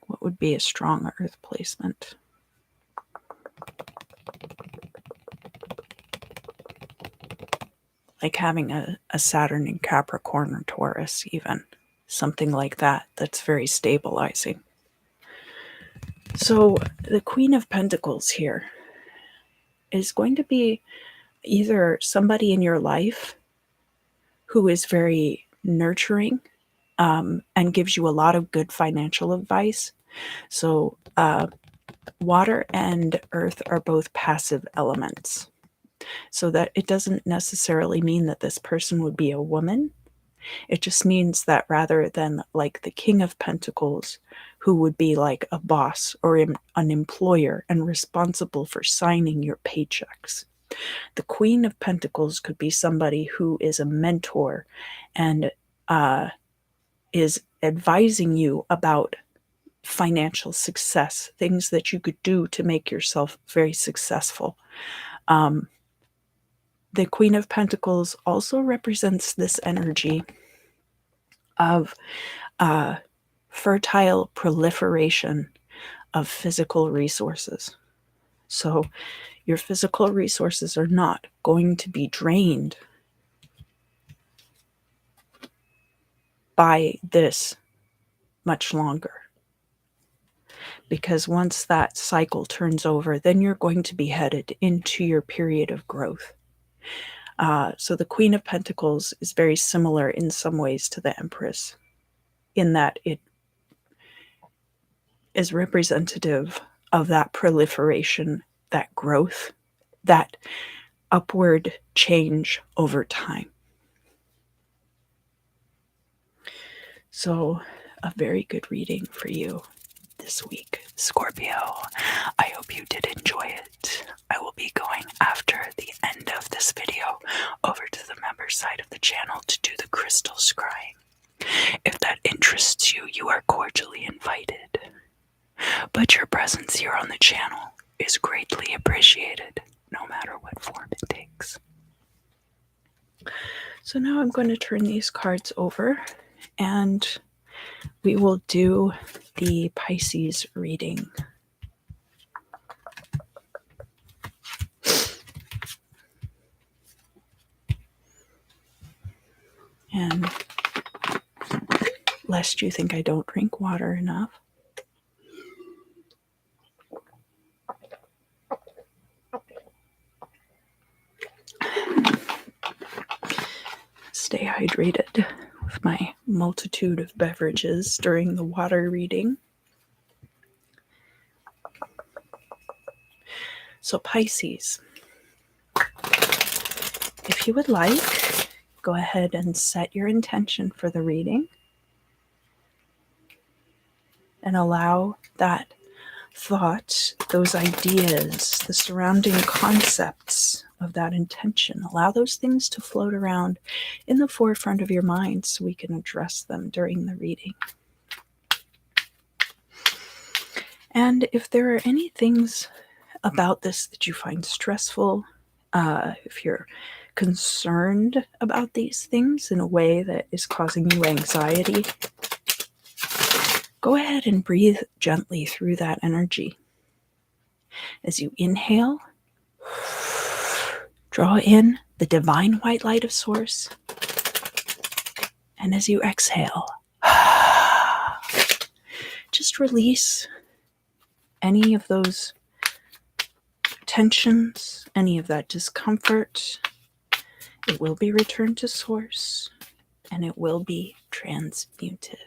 what would be a strong earth placement? Like having a Saturn in Capricorn or Taurus, even. Something like that, that's very stabilizing. So the Queen of Pentacles here is going to be either somebody in your life who is very nurturing and gives you a lot of good financial advice. So water and earth are both passive elements. So that it doesn't necessarily mean that this person would be a woman. It just means that rather than like the King of Pentacles, who would be like a boss or an employer and responsible for signing your paychecks, the Queen of Pentacles could be somebody who is a mentor and is advising you about financial success, things that you could do to make yourself very successful. The Queen of Pentacles also represents this energy of fertile proliferation of physical resources. So your physical resources are not going to be drained by this much longer. Because once that cycle turns over, then you're going to be headed into your period of growth. So the Queen of Pentacles is very similar in some ways to the Empress, in that it is representative of that proliferation, that growth, that upward change over time. So, a very good reading for you this week, Scorpio. I hope you did enjoy it. I will be going after the end of this video over to the member side of the channel to do the crystal scrying. If that interests you, you are cordially invited. But your presence here on the channel is greatly appreciated, no matter what form it takes. So now I'm going to turn these cards over and we will do the Pisces reading. And lest you think I don't drink water enough, stay hydrated with my multitude of beverages during the water reading. So Pisces, if you would like, go ahead and set your intention for the reading and allow that thought, those ideas, the surrounding concepts of that intention, allow those things to float around in the forefront of your mind so we can address them during the reading. And if there are any things about this that you find stressful, if you're concerned about these things in a way that is causing you anxiety, go ahead and breathe gently through that energy. As you inhale, draw in the divine white light of Source. And as you exhale, just release any of those tensions, any of that discomfort. It will be returned to Source and it will be transmuted.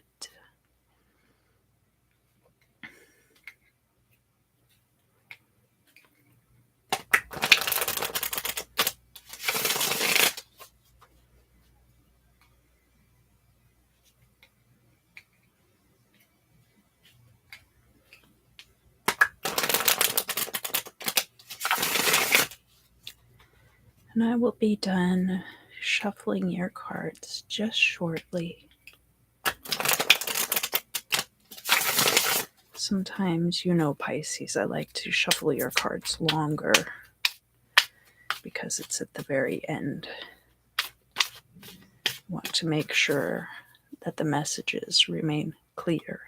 And I will be done shuffling your cards just shortly. Sometimes, you know, Pisces, I like to shuffle your cards longer because it's at the very end. I want to make sure that the messages remain clear.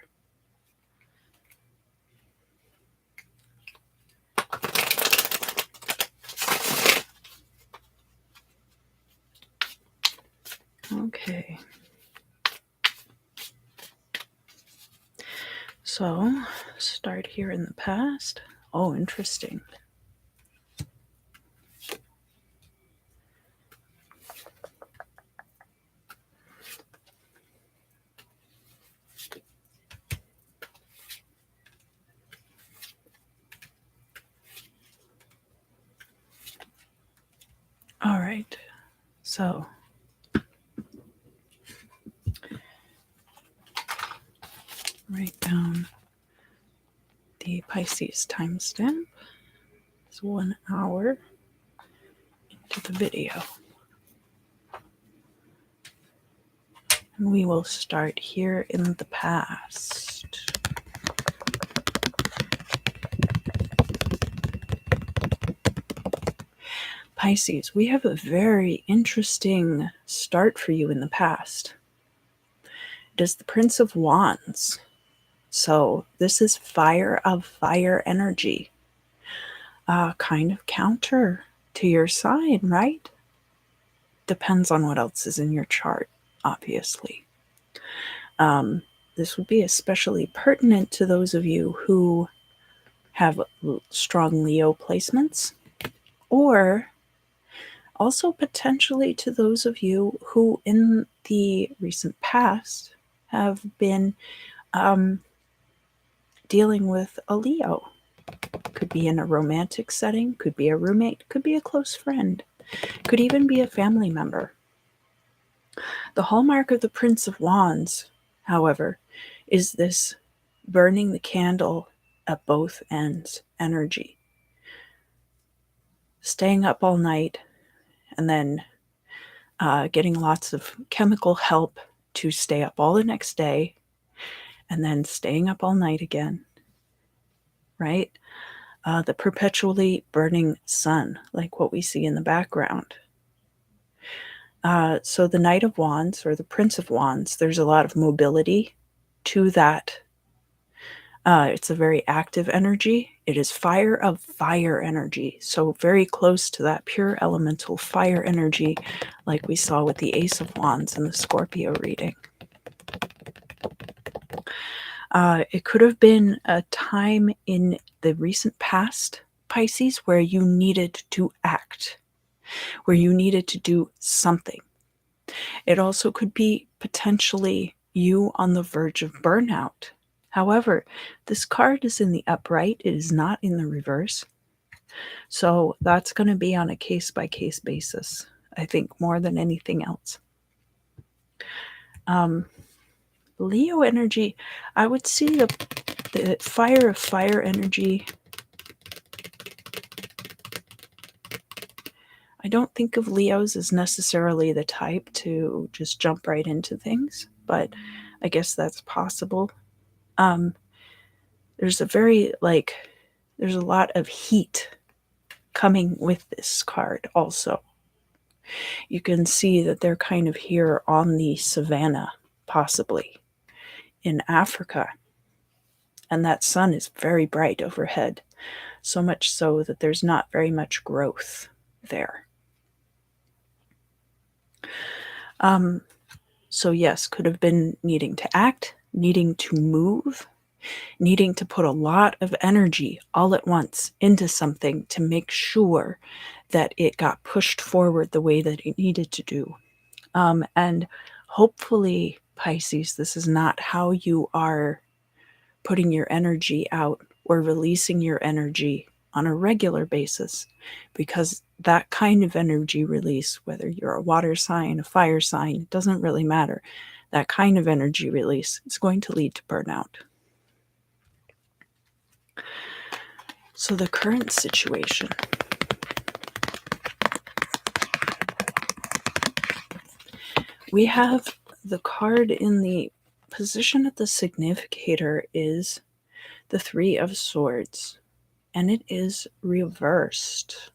Okay. So, start here in the past. Oh, interesting. All right. So, write down the Pisces timestamp. It's 1 hour into the video. And we will start here in the past. Pisces, we have a very interesting start for you in the past. It is the Prince of Wands. So this is fire of fire energy. Kind of counter to your sign, right? Depends on what else is in your chart, obviously. This would be especially pertinent to those of you who have strong Leo placements, or also potentially to those of you who in the recent past have been dealing with a Leo. Could be in a romantic setting, could be a roommate, could be a close friend, could even be a family member. The hallmark of the Prince of Wands, however, is this burning the candle at both ends energy. Staying up all night and then getting lots of chemical help to stay up all the next day and then staying up all night again, right? The perpetually burning sun, like what we see in the background. So the Knight of Wands, or the Prince of Wands, there's a lot of mobility to that. It's a very active energy. It is fire of fire energy, so very close to that pure elemental fire energy, like we saw with the Ace of Wands in the Scorpio reading. It could have been a time in the recent past, Pisces, where you needed to act, where you needed to do something. It also could be potentially you on the verge of burnout. However, this card is in the upright, it is not in the reverse. So that's going to be on a case-by-case basis, I think, more than anything else. Leo energy, I would see the fire of fire energy. I don't think of Leos as necessarily the type to just jump right into things, but I guess that's possible. There's a lot of heat coming with this card also. You can see that they're kind of here on the savannah, possibly in Africa. And that sun is very bright overhead, so much so that there's not very much growth there. So yes, could have been needing to act, needing to move, needing to put a lot of energy all at once into something to make sure that it got pushed forward the way that it needed to do. And hopefully, Pisces, this is not how you are putting your energy out or releasing your energy on a regular basis, because that kind of energy release, whether you're a water sign, a fire sign, it doesn't really matter. That kind of energy release is going to lead to burnout. So the current situation. We have the card in the position of the significator is the Three of Swords, and it is reversed.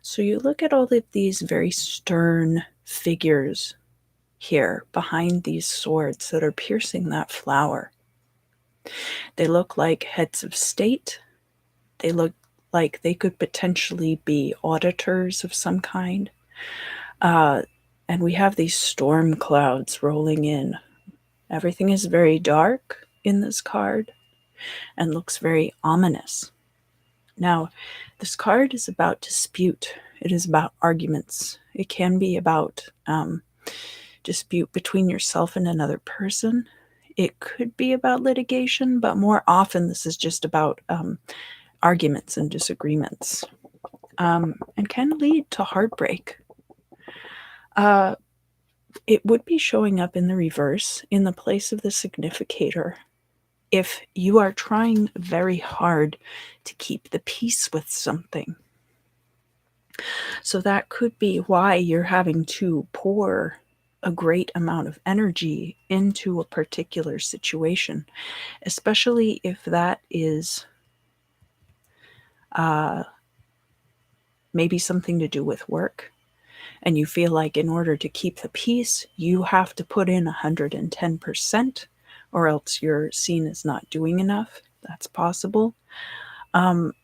So you look at all of these very stern figures here behind these swords that are piercing that flower. They look like heads of state. They look like they could potentially be auditors of some kind. And we have these storm clouds rolling in. Everything is very dark in this card and looks very ominous. Now, this card is about dispute. It is about arguments. It can be about dispute between yourself and another person. It could be about litigation, but more often this is just about arguments and disagreements, and can lead to heartbreak. It would be showing up in the reverse in the place of the significator if you are trying very hard to keep the peace with something. So that could be why you're having to pour a great amount of energy into a particular situation, especially if that is maybe something to do with work. and you feel like in order to keep the peace, you have to put in 110%, or else you're seen as not doing enough. That's possible.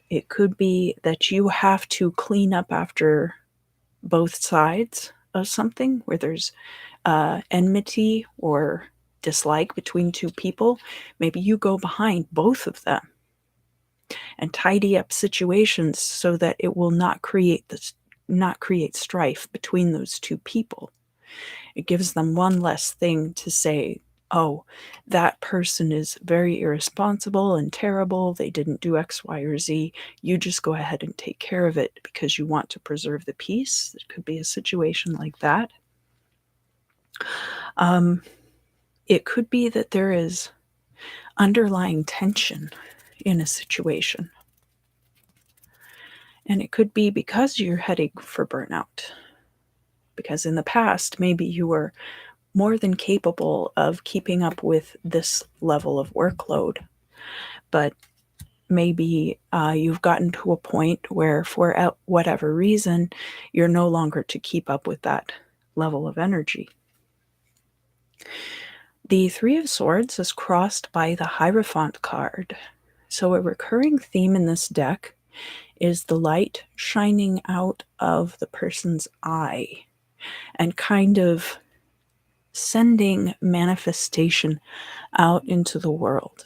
It could be that you have to clean up after both sides of something where there's enmity or dislike between two people. Maybe you go behind both of them and tidy up situations so that it will not create strife between those two people. It gives them one less thing to say, oh, that person is very irresponsible and terrible. They didn't do X, Y, or Z. You just go ahead and take care of it because you want to preserve the peace. It could be a situation like that. It could be that there is underlying tension in a situation. And it could be because you're heading for burnout. Because in the past, maybe you were more than capable of keeping up with this level of workload. But maybe you've gotten to a point where, for whatever reason, you're no longer to keep up with that level of energy. The Three of Swords is crossed by the Hierophant card. So a recurring theme in this deck is the light shining out of the person's eye and kind of sending manifestation out into the world,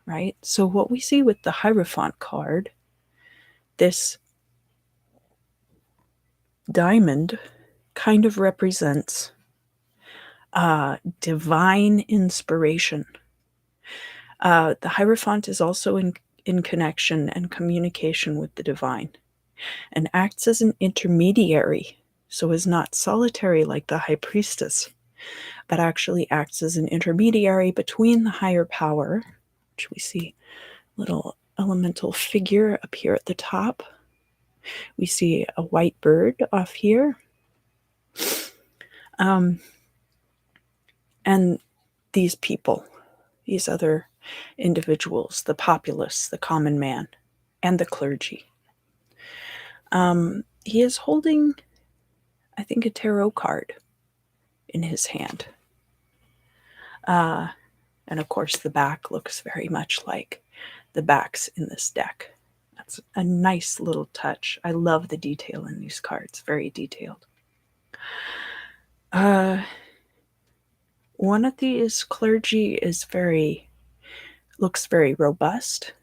right? So what we see with the Hierophant card, this diamond kind of represents divine inspiration. The Hierophant is also in connection and communication with the divine and acts as an intermediary, so is not solitary like the High Priestess, but actually acts as an intermediary between the higher power, which we see a little elemental figure up here at the top. We see a white bird off here. And these people, these other individuals, the populace, the common man, and the clergy. He is holding, I think, a tarot card in his hand. And of course, the back looks very much like the backs in this deck. That's a nice little touch. I love the detail in these cards, very detailed. One of these clergy looks very robust.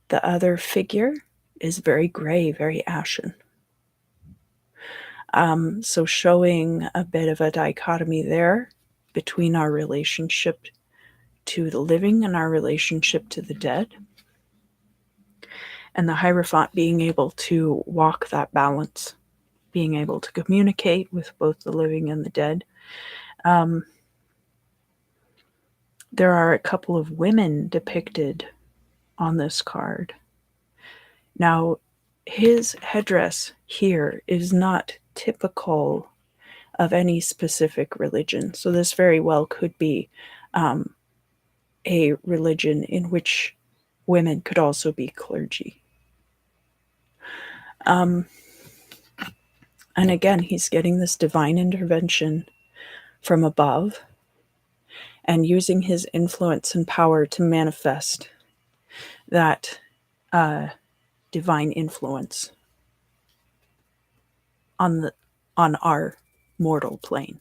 The other figure is very gray, very ashen. So showing a bit of a dichotomy there between our relationship to the living and our relationship to the dead. And the Hierophant being able to walk that balance, being able to communicate with both the living and the dead. There are a couple of women depicted on this card. Now, his headdress here is not typical of any specific religion. So this very well could be a religion in which women could also be clergy. And again, he's getting this divine intervention from above and using his influence and power to manifest that divine influence on our mortal plane.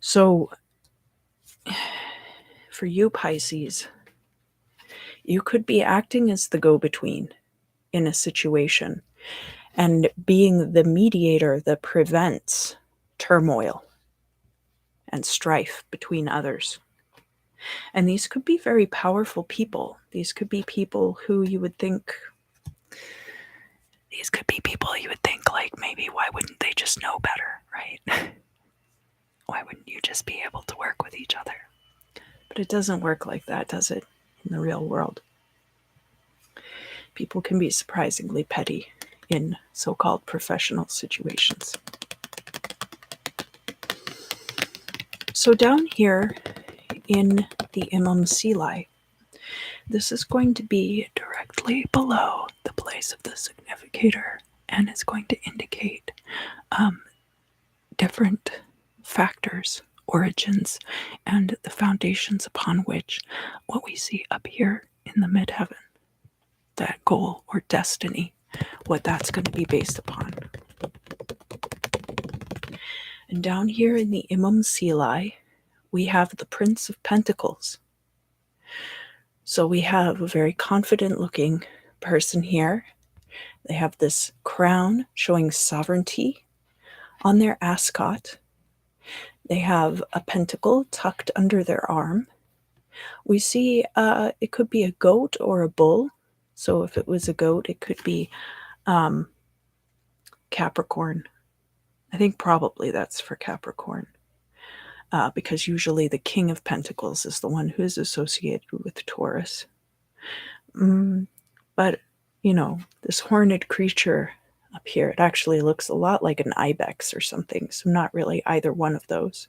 So for you, Pisces, you could be acting as the go-between in a situation and being the mediator that prevents turmoil and strife between others. And these could be very powerful people. These could be people who you would think, like, maybe why wouldn't they just know better, right? Why wouldn't you just be able to work with each other? But it doesn't work like that, does it, in the real world? People can be surprisingly petty in so-called professional situations. So down here in the Imam Sili, this is going to be directly below the place of the significator and it's going to indicate different factors, origins, and the foundations upon which what we see up here in the midheaven, that goal or destiny, what that's going to be based upon. And down here in the Imam Sili, we have the Prince of Pentacles. So we have a very confident looking person here. They have this crown showing sovereignty on their ascot. They have a pentacle tucked under their arm. We see it could be a goat or a bull. So if it was a goat, it could be Capricorn. I think probably that's for Capricorn. Because usually the King of Pentacles is the one who is associated with Taurus. But, you know, this horned creature up here, it actually looks a lot like an ibex or something. So not really either one of those.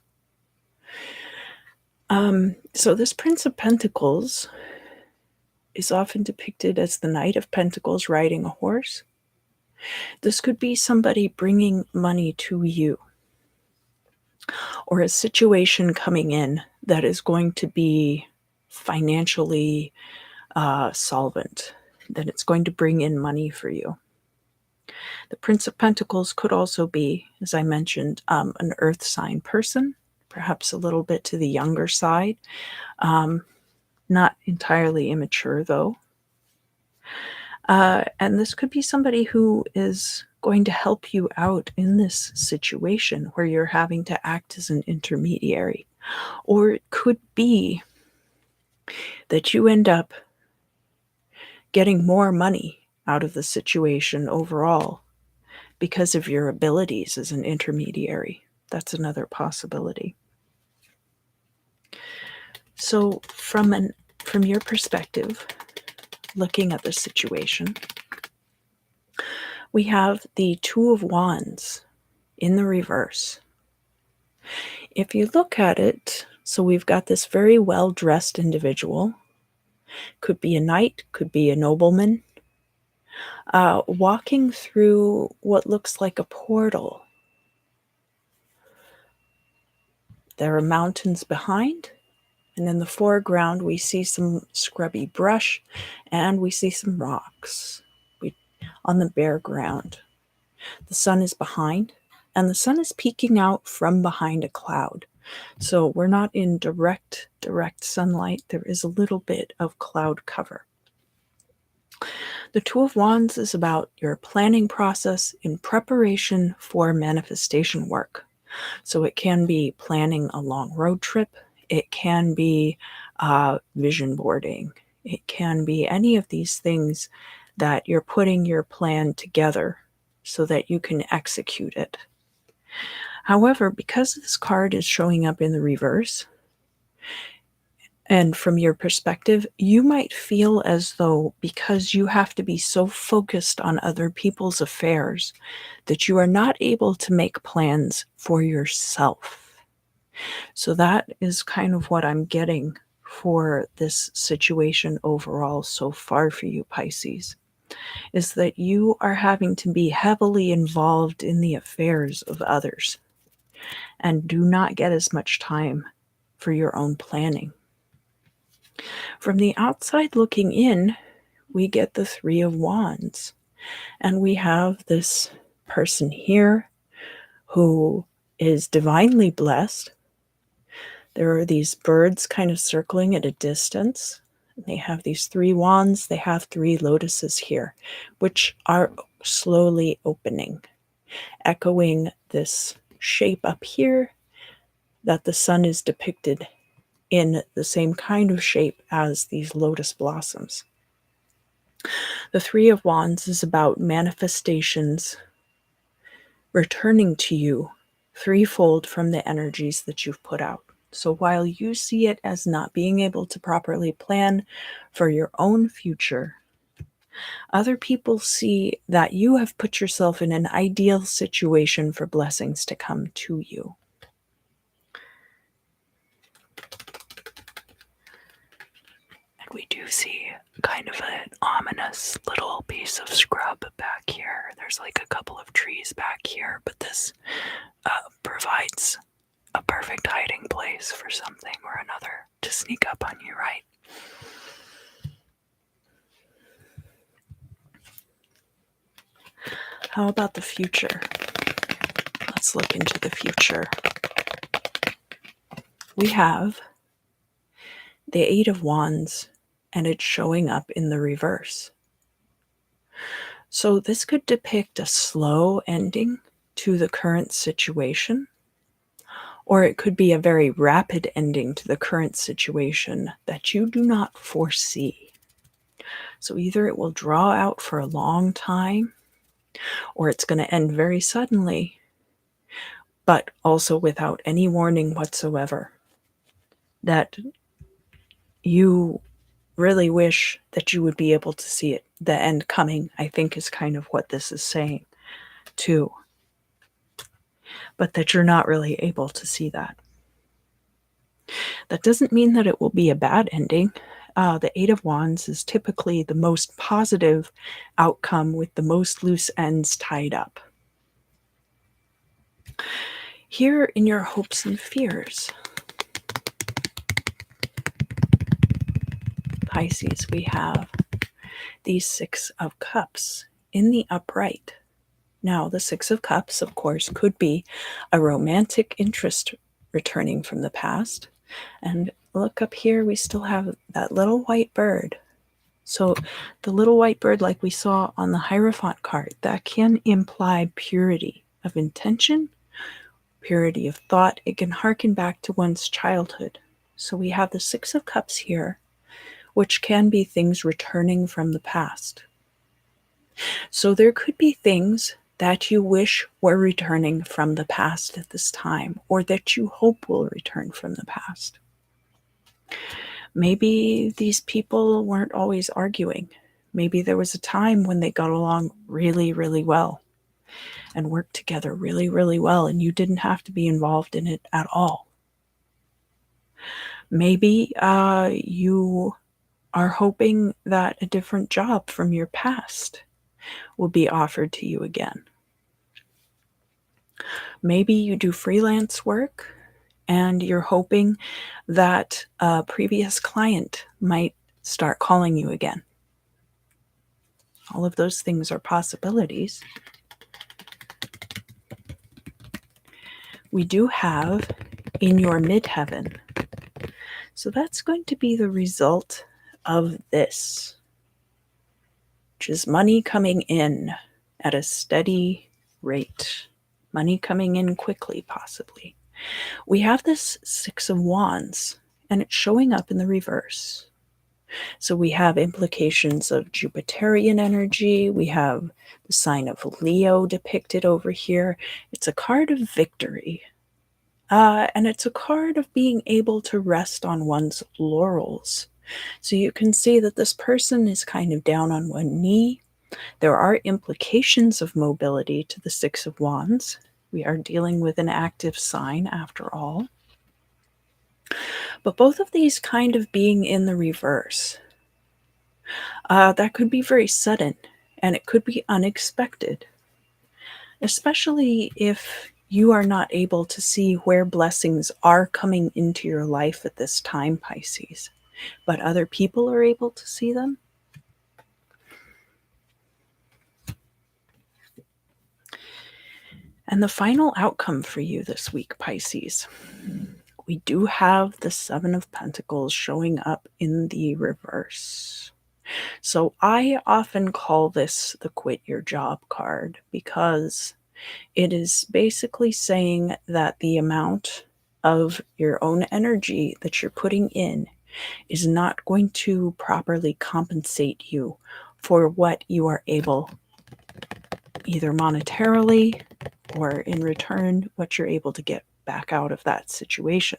So this Prince of Pentacles is often depicted as the Knight of Pentacles riding a horse. This could be somebody bringing money to you, or a situation coming in that is going to be financially solvent, that it's going to bring in money for you. The Prince of Pentacles could also be, as I mentioned, an earth sign person, perhaps a little bit to the younger side. Not entirely immature, though. And this could be somebody who is going to help you out in this situation where you're having to act as an intermediary. Or it could be that you end up getting more money out of the situation overall because of your abilities as an intermediary. That's another possibility. So from your perspective, looking at the situation, we have the Two of Wands in the reverse. If you look at it, so we've got this very well-dressed individual, could be a knight, could be a nobleman, walking through what looks like a portal. There are mountains behind, and in the foreground we see some scrubby brush, and we see some rocks on the bare ground. The sun is behind, and the sun is peeking out from behind a cloud. So we're not in direct sunlight. There is a little bit of cloud cover. The Two of Wands is about your planning process in preparation for manifestation work. So it can be planning a long road trip. It can be vision boarding. It can be any of these things that you're putting your plan together so that you can execute it. However, because this card is showing up in the reverse, and from your perspective, you might feel as though because you have to be so focused on other people's affairs that you are not able to make plans for yourself. So that is kind of what I'm getting for this situation overall so far for you, Pisces, is that you are having to be heavily involved in the affairs of others and do not get as much time for your own planning. From the outside looking in, we get the Three of Wands, and we have this person here who is divinely blessed. There are these birds kind of circling at a distance. They have these three wands. They have three lotuses here, which are slowly opening, echoing this shape up here that the sun is depicted in the same kind of shape as these lotus blossoms. The Three of Wands is about manifestations returning to you threefold from the energies that you've put out. So while you see it as not being able to properly plan for your own future, other people see that you have put yourself in an ideal situation for blessings to come to you. And we do see kind of an ominous little piece of scrub back here. There's there's like a couple of trees back here, but this provides a perfect hiding place for something or another to sneak up on you, right? How about the future? Let's look into the future. We have the Eight of Wands, and it's showing up in the reverse. So this could depict a slow ending to the current situation, or it could be a very rapid ending to the current situation that you do not foresee. So either it will draw out for a long time, or it's going to end very suddenly, but also without any warning whatsoever. That you really wish that you would be able to see it, the end coming, I think is kind of what this is saying too. But that you're not really able to see that. That doesn't mean that it will be a bad ending. The Eight of Wands is typically the most positive outcome with the most loose ends tied up. Here in your hopes and fears, Pisces, we have the Six of Cups in the upright. Now, the Six of Cups, of course, could be a romantic interest returning from the past. And look up here, we still have that little white bird. So the little white bird, like we saw on the Hierophant card, that can imply purity of intention, purity of thought. It can harken back to one's childhood. So we have the Six of Cups here, which can be things returning from the past. So there could be things that you wish were returning from the past at this time, or that you hope will return from the past. Maybe these people weren't always arguing. Maybe there was a time when they got along really, really well and worked together really, really well, and you didn't have to be involved in it at all. Maybe you are hoping that a different job from your past will be offered to you again. Maybe you do freelance work and you're hoping that a previous client might start calling you again. All of those things are possibilities. We do have in your midheaven. So that's going to be the result of this, which is money coming in at a steady rate. Money coming in quickly, possibly. We have this Six of Wands, and it's showing up in the reverse. So we have implications of Jupiterian energy. We have the sign of Leo depicted over here. It's a card of victory. And it's a card of being able to rest on one's laurels. So you can see that this person is kind of down on one knee. There are implications of mobility to the Six of Wands. We are dealing with an active sign after all. But both of these kind of being in the reverse, that could be very sudden and it could be unexpected, especially if you are not able to see where blessings are coming into your life at this time, Pisces, but other people are able to see them. And the final outcome for you this week, Pisces, we do have the Seven of Pentacles showing up in the reverse. So I often call this the quit your job card because it is basically saying that the amount of your own energy that you're putting in is not going to properly compensate you for what you are able, either monetarily or in return, what you're able to get back out of that situation.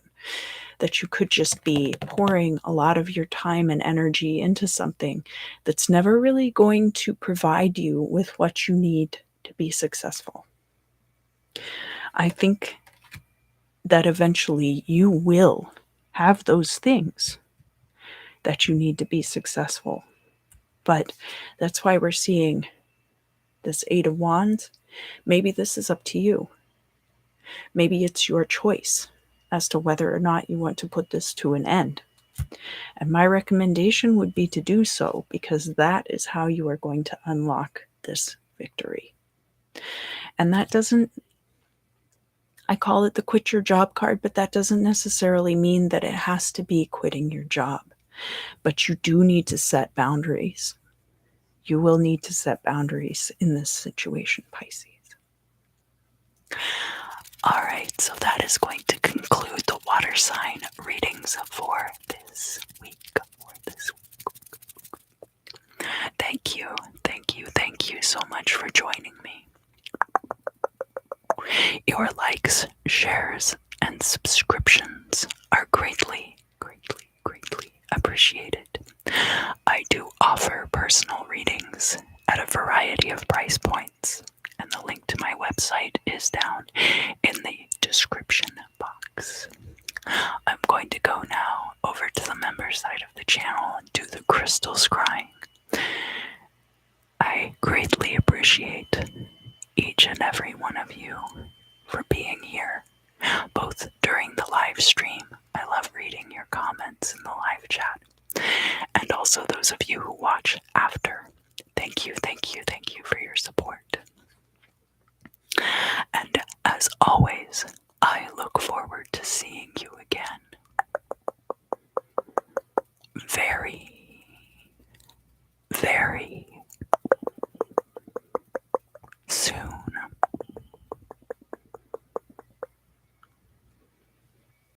That you could just be pouring a lot of your time and energy into something that's never really going to provide you with what you need to be successful. I think that eventually you will have those things that you need to be successful. But that's why we're seeing this Eight of Wands, maybe this is up to you. Maybe it's your choice as to whether or not you want to put this to an end. And my recommendation would be to do so, because that is how you are going to unlock this victory. And that doesn't, I call it the quit your job card, but that doesn't necessarily mean that it has to be quitting your job. But you do need to set boundaries. You will need to set boundaries in this situation, Pisces. All right, so that is going to conclude the water sign readings for this week. Thank you so much for joining me. Your likes, shares, and subscriptions are greatly appreciated. I do offer personal readings at a variety of price points, and the link to my website is down in the description box. I'm going to go now over to the member side of the channel and do the crystal scrying. I greatly appreciate each and every one of you for being here, both during the live stream. I love reading your comments in the live chat, and also those of you who watch after. Thank you for your support. And as always, I look forward to seeing you again very,